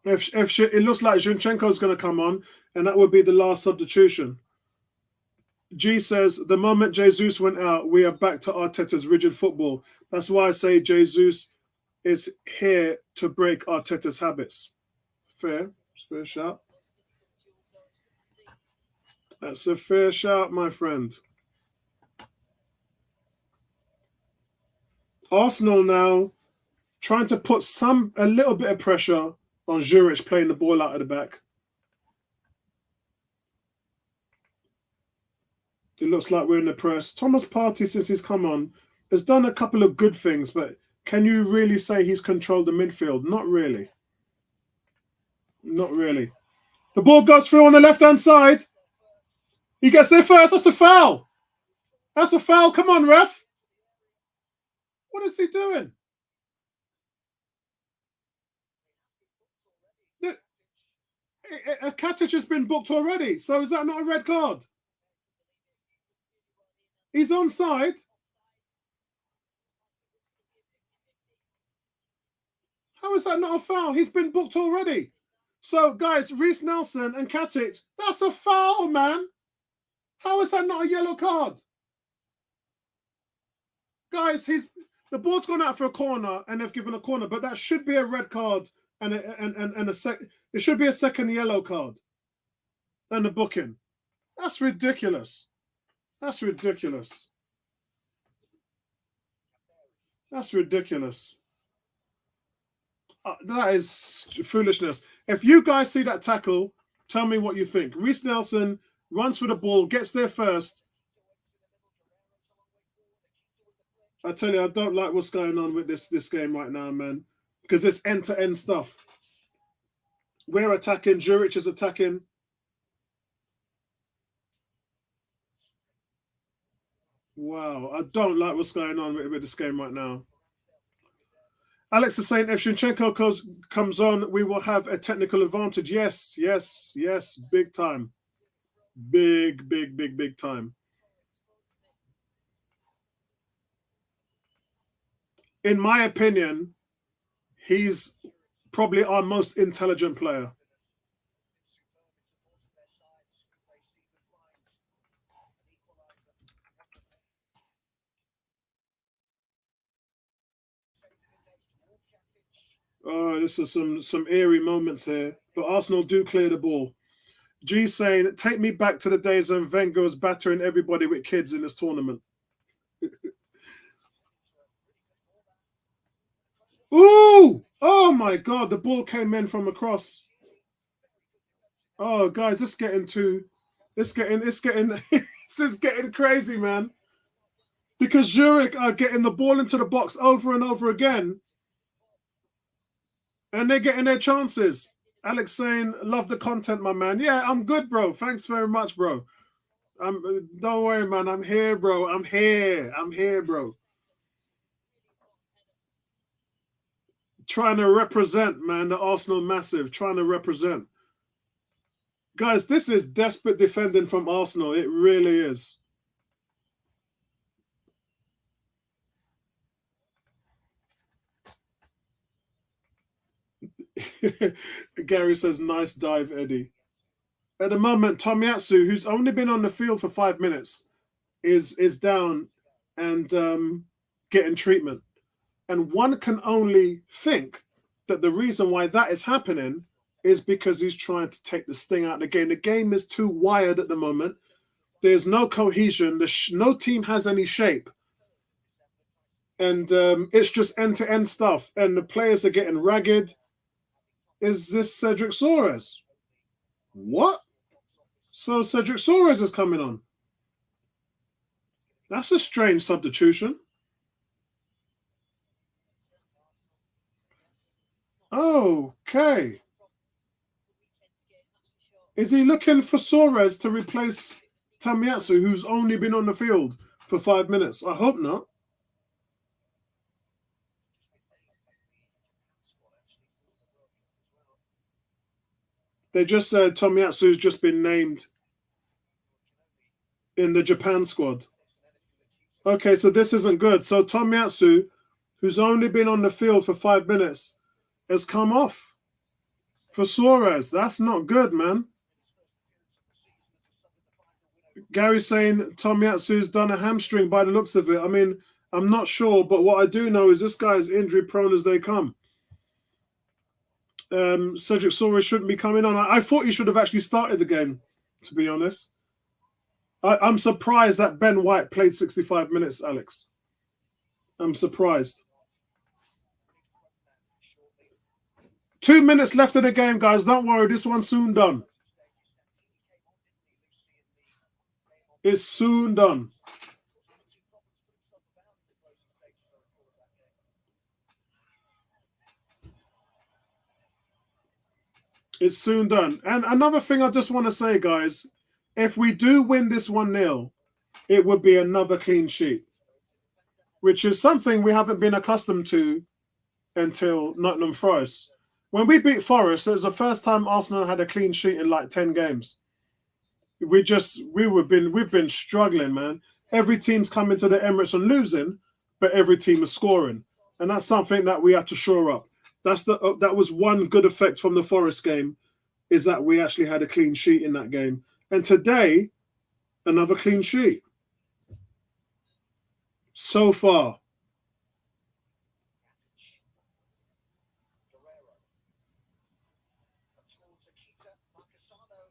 it? If it looks like Zinchenko is going to come on, and that would be the last substitution. G says, the moment Jesus went out, we are back to Arteta's rigid football. That's why I say Jesus is here to break Arteta's habits. Fair shout. That's a fair shout, my friend. Arsenal now trying to put a little bit of pressure on Zurich playing the ball out of the back. It looks like we're in the press. Thomas Partey, since he's come on, has done a couple of good things, but can you really say he's controlled the midfield? Not really. Not really. The ball goes through on the left-hand side. He gets there first. That's a foul. That's a foul. Come on, ref. What is he doing? Katic has been booked already. So is that not a red card? He's onside. How is that not a foul? He's been booked already. So, guys, Reece Nelson and Katic, that's a foul, man. How is that not a yellow card? Guys, the ball's gone out for a corner and they've given a corner, but that should be a red card and it should be a second yellow card and a booking. That's ridiculous. That's ridiculous. That's ridiculous. That is foolishness. If you guys see that tackle, tell me what you think. Reece Nelson runs for the ball, gets there first. I tell you, I don't like what's going on with this game right now, man, because it's end-to-end stuff. We're attacking. Zurich is attacking. Wow, I don't like what's going on with this game right now. Alex is saying if Shinchenko comes on, we will have a technical advantage. Yes, yes, yes, big time. Big, big, big, big time. In my opinion, he's probably our most intelligent player. Oh, this is some eerie moments here. But Arsenal do clear the ball. G saying, take me back to the days when Wenger was battering everybody with kids in this tournament. Ooh! Oh my God, the ball came in from across. Oh, guys, it's getting this is getting crazy, man. Because Zurich are getting the ball into the box over and over again. And they're getting their chances. Alex saying, love the content, my man. Yeah, I'm good, bro. Thanks very much, bro. Don't worry, man. I'm here, bro. I'm here, bro. Trying to represent, man, the Arsenal massive. Trying to represent. Guys, this is desperate defending from Arsenal. It really is. Gary says, nice dive, Eddie. At the moment, Tomiyasu, who's only been on the field for 5 minutes, is down and getting treatment. And one can only think that the reason why that is happening is because he's trying to take the sting out of the game. The game is too wired at the moment. There's no cohesion. No team has any shape. And it's just end-to-end stuff. And the players are getting ragged. Is this Cedric Soares? What? So Cedric Soares is coming on. That's a strange substitution. Okay. Is he looking for Soares to replace Tomiyasu, who's only been on the field for 5 minutes? I hope not. They just said Tomiyasu's just been named in the Japan squad. Okay, so this isn't good. So Tomiyasu, who's only been on the field for 5 minutes, has come off for Soares. That's not good, man. Gary's saying Tomiyasu's done a hamstring by the looks of it. I mean, I'm not sure, but what I do know is this guy's injury prone as they come. Cedric Soares shouldn't be coming on. I thought he should have actually started the game, to be honest. I'm surprised that Ben White played 65 minutes, Alex. I'm surprised. 2 minutes left of the game, guys. Don't worry, this one's soon done. It's soon done. It's soon done. And another thing I just want to say, guys, if we do win this 1-0, it would be another clean sheet, which is something we haven't been accustomed to until Nottingham Forest. When we beat Forest, it was the first time Arsenal had a clean sheet in like 10 games. We've been struggling, man. Every team's coming to the Emirates and losing, but every team is scoring. And that's something that we have to shore up. That was one good effect from the Forest game, is that we actually had a clean sheet in that game. And today, another clean sheet. So far.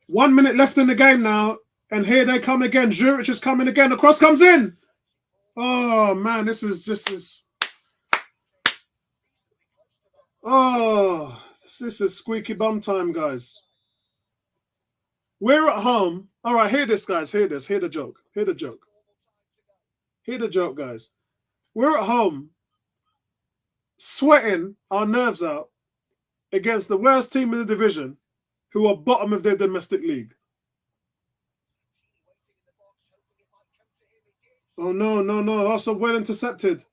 One minute left in the game now, and here they come again. Zurich is coming again. The cross comes in. Oh man, this is. Oh, this is squeaky bum time, guys. We're at home. All right, hear this, guys. Hear this. Hear the joke. Hear the joke. Hear the joke, guys. We're at home, sweating our nerves out against the worst team in the division, who are bottom of their domestic league. Oh, no. Also well intercepted.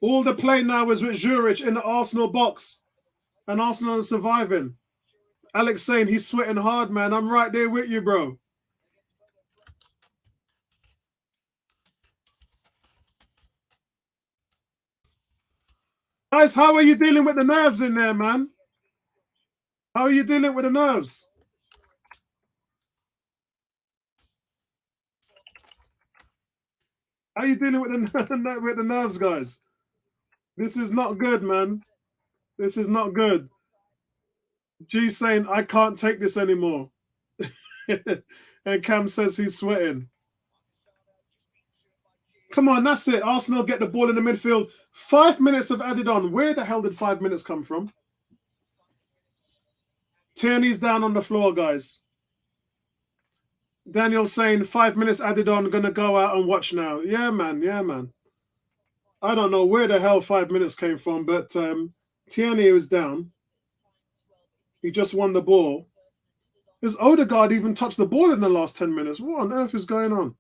All the play now is with Zurich in the Arsenal box. And Arsenal is surviving. Alex saying he's sweating hard, man. I'm right there with you, bro. Guys, how are you dealing with the nerves in there, man? How are you dealing with the nerves? How are you dealing with the nerves, guys? This is not good, man. This is not good. G's saying, I can't take this anymore. And Cam says he's sweating. Come on, that's it. Arsenal get the ball in the midfield. 5 minutes have added on. Where the hell did 5 minutes come from? Tierney's down on the floor, guys. Daniel's saying 5 minutes added on. Gonna go out and watch now. Yeah, man. Yeah, man. I don't know where the hell 5 minutes came from, but Tierney was down. He just won the ball. Has Odegaard even touched the ball in the last 10 minutes? What on earth is going on?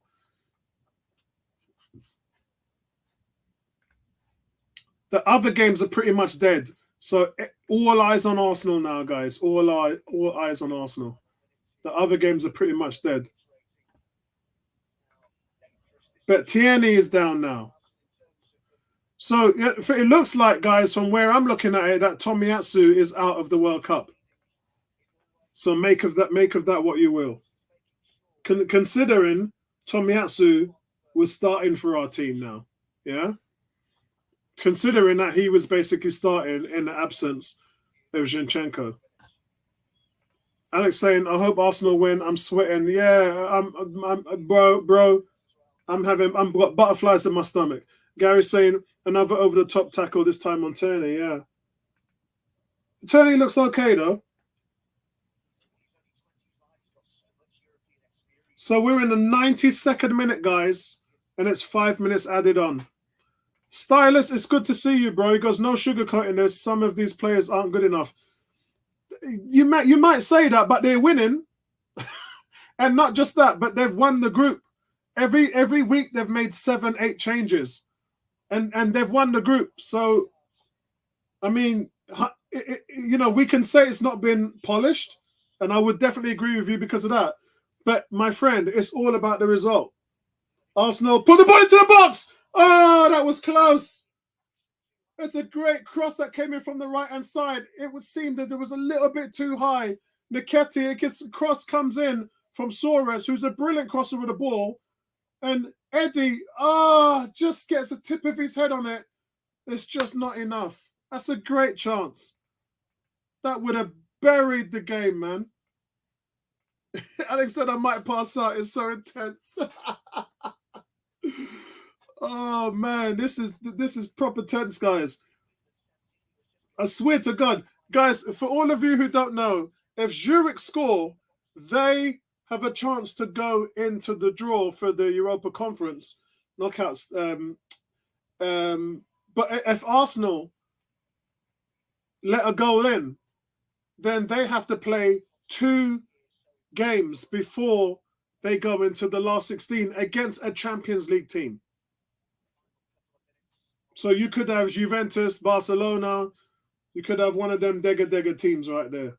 The other games are pretty much dead. So all eyes on Arsenal now, guys. All eyes on Arsenal. The other games are pretty much dead. But Tierney is down now. So it looks like, guys, from where I'm looking at it, that Tomiyasu is out of the World Cup. So make of that what you will. Considering Tomiyasu was starting for our team now, yeah? Considering that he was basically starting in the absence of Zinchenko. Alex saying, I hope Arsenal win. I'm sweating. Yeah, I'm bro. I'm got butterflies in my stomach. Gary saying another over-the-top tackle, this time on Tierney. Yeah. Tierney looks okay, though. So we're in the 92nd minute, guys, and it's 5 minutes added on. Stylus, it's good to see you, bro. He goes, no sugarcoating this. Some of these players aren't good enough. You might say that, but they're winning. And not just that, but they've won the group. Every week they've made 7-8 changes. And they've won the group. So, I mean, we can say it's not been polished, and I would definitely agree with you because of that. But, my friend, it's all about the result. Arsenal, put the ball into the box! Oh, that was close. It's a great cross that came in from the right-hand side. It would seem that it was a little bit too high. Nketiah, cross comes in from Suarez, who's a brilliant crosser with the ball. And Eddie, just gets a tip of his head on it. It's just not enough. That's a great chance. That would have buried the game, man. Alex said I might pass out. It's so intense. Oh man, this is proper tense, guys. I swear to God, guys, for all of you who don't know, if Zurich score, they have a chance to go into the draw for the Europa Conference knockouts. But if Arsenal let a goal in, then they have to play 2 games before they go into the last 16 against a Champions League team. So you could have Juventus, Barcelona. You could have one of them Dega teams right there.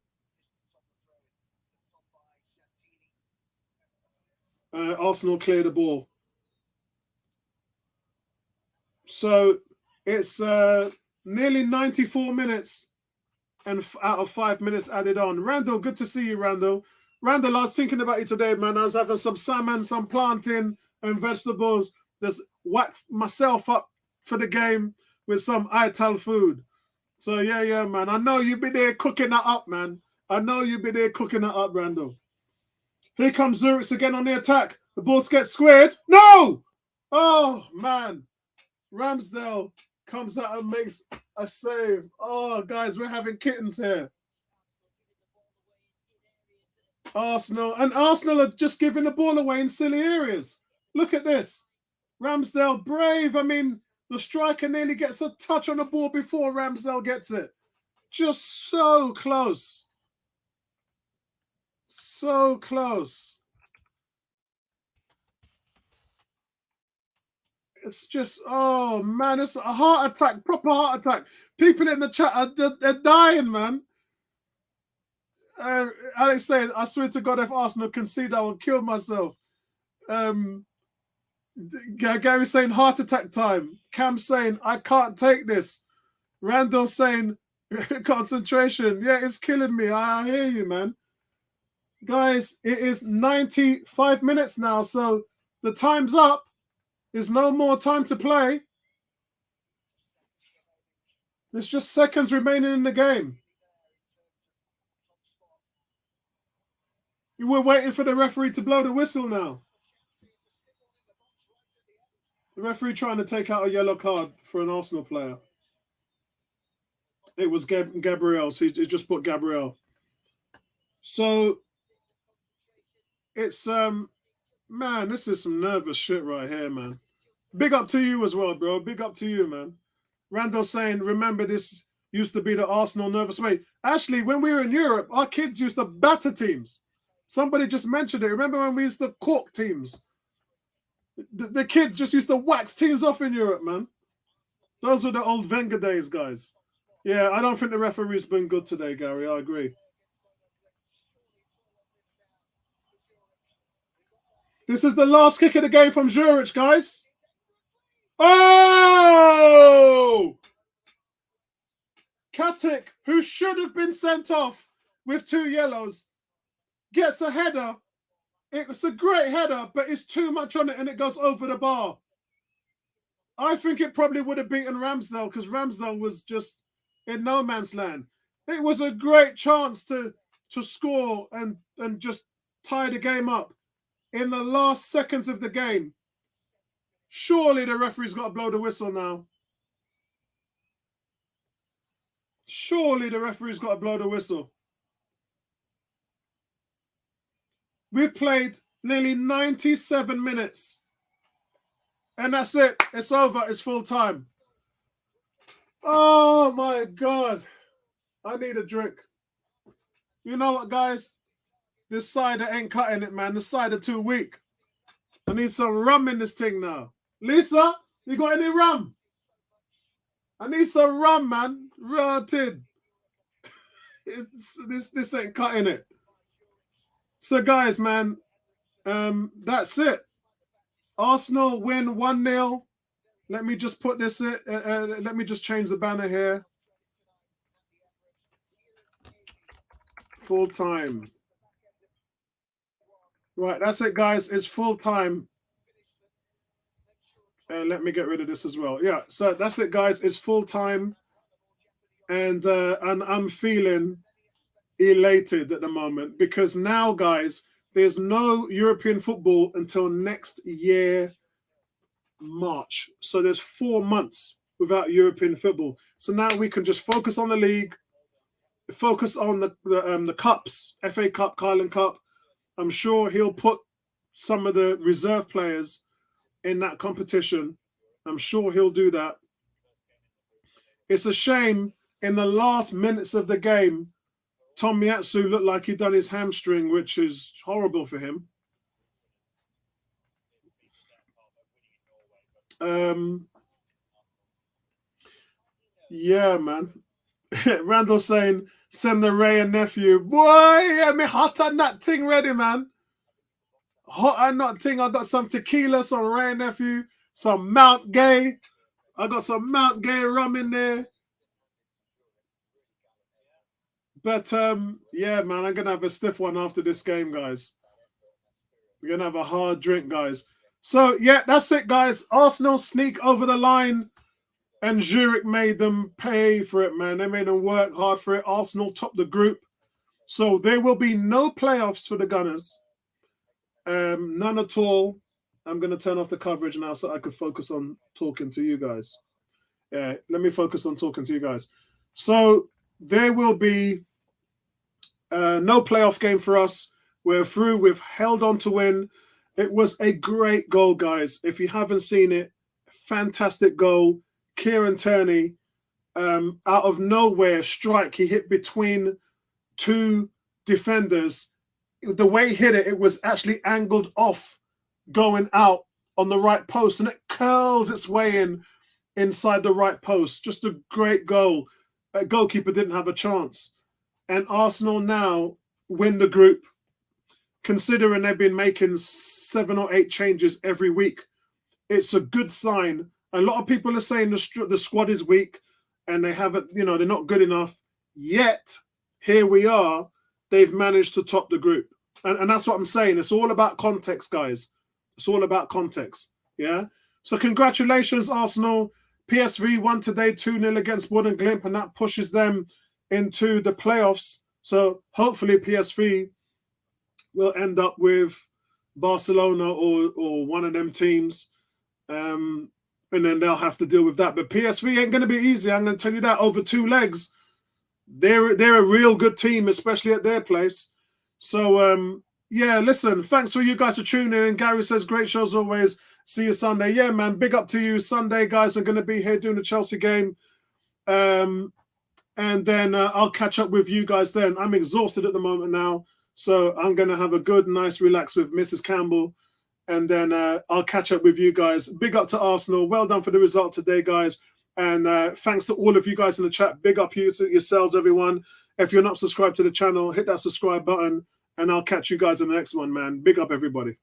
Arsenal clear the ball. So it's Nearly 94 minutes and out of 5 minutes added on. Randall, good to see you, Randall. Randall, I was thinking about you today, man. I was having some salmon, some plantain and vegetables. Just whacked myself up for the game with some Ital food. So, yeah, man. I know you've been there cooking that up, man. I know you've been there cooking that up, Randall. Here comes Zurich again on the attack. The ball gets squared. No! Oh, man. Ramsdale comes out and makes a save. Oh, guys, we're having kittens here. Arsenal are just giving the ball away in silly areas. Look at this. Ramsdale, brave. I mean, the striker nearly gets a touch on the ball before Ramsdale gets it. Just so close. So close. It's just, oh, man, it's a heart attack, proper heart attack. People in the chat, they're dying, man. Alex saying, I swear to God, if Arsenal concede, I will kill myself. Gary saying, heart attack time. Cam saying, I can't take this. Randall saying, concentration. Yeah, it's killing me. I hear you, man. Guys, it is 95 minutes now, so the time's up. There's no more time to play. There's just seconds remaining in the game. We're waiting for the referee to blow the whistle now. The referee trying to take out a yellow card for an Arsenal player. It was Gabriel, so he just put Gabriel. So it's man, this is some nervous shit right here, man. Big up to you as well, bro. Big up to you, man. Randall saying, remember this used to be the Arsenal nervous way. Actually, when we were in Europe, our kids used to batter teams. Somebody just mentioned it. Remember when we used to cork teams? The kids just used to wax teams off in Europe, man. Those were the old Wenger days, guys. Yeah, I don't think the referee's been good today, Gary. I agree. This is the last kick of the game from Zurich, guys. Oh! Katic, who should have been sent off with 2 yellows, gets a header. It was a great header, but it's too much on it and it goes over the bar. I think it probably would have beaten Ramsdale because Ramsdale was just in no man's land. It was a great chance to score and just tie the game up in the last seconds of the game. Surely the referee's got to blow the whistle now. Surely the referee's got to blow the whistle. We've played nearly 97 minutes. And that's it. It's over. It's full time. Oh, my God. I need a drink. You know what, guys? This cider ain't cutting it, man. The cider too weak. I need some rum in this thing now. Lisa, you got any rum? I need some rum, man. Rotted. This ain't cutting it. So, guys, man, that's it. Arsenal win 1-0. Let me just put this in. Let me just change the banner here. Full time. Right, that's it, guys. It's full time. Let me get rid of this as well. Yeah, so that's it, guys. It's full time. And I'm feeling elated at the moment because now, guys, there's no European football until next year, March. So there's 4 months without European football. So now we can just focus on the league, focus on the cups, FA Cup, Carling Cup. I'm sure he'll put some of the reserve players in that competition. I'm sure he'll do that. It's a shame in the last minutes of the game, Tomiyasu looked like he'd done his hamstring, which is horrible for him. Yeah, man. Randall saying, send the Ray and nephew. Boy, yeah, me hot and that thing ready, man. Hot and that thing. I got some tequila, some Ray and nephew, some Mount Gay. I got some Mount Gay rum in there. But yeah, man, I'm gonna have a stiff one after this game, guys. We're gonna have a hard drink, guys. So yeah, that's it, guys. Arsenal sneak over the line, and Zurich made them pay for it, man. They made them work hard for it. Arsenal topped the group, so there will be no playoffs for the Gunners. None at all. I'm gonna turn off the coverage now so I could focus on talking to you guys. Yeah, let me focus on talking to you guys. So there will be no playoff game for us. We're through. We've held on to win. It was a great goal, guys. If you haven't seen it, fantastic goal. Kieran Tierney, out of nowhere, strike. He hit between two defenders. The way he hit it, it was actually angled off, going out on the right post, and it curls its way in inside the right post. Just a great goal. A goalkeeper didn't have a chance. And Arsenal now win the group, considering they've been making 7 or 8 changes every week. It's a good sign. A lot of people are saying the squad is weak and they haven't, they're not good enough. Yet, here we are. They've managed to top the group. And that's what I'm saying. It's all about context, guys. It's all about context. Yeah? So congratulations, Arsenal. PSV won today 2-0 against Bodo and Glimt, and that pushes them into the playoffs. So hopefully PSV will end up with Barcelona or one of them teams. And then they'll have to deal with that. But PSV ain't going to be easy. I'm going to tell you that. Over 2 legs, they're a real good team, especially at their place. So, yeah, listen, thanks for you guys for tuning in. Gary says, great shows always. See you Sunday. Yeah, man, big up to you. Sunday, guys, are going to be here doing the Chelsea game. And then I'll catch up with you guys then. I'm exhausted at the moment now. So I'm going to have a good, nice relax with Mrs. Campbell. And then I'll catch up with you guys. Big up to Arsenal. Well done for the result today, guys. And thanks to all of you guys in the chat. Big up yourselves, everyone. If you're not subscribed to the channel, hit that subscribe button. And I'll catch you guys in the next one, man. Big up, everybody.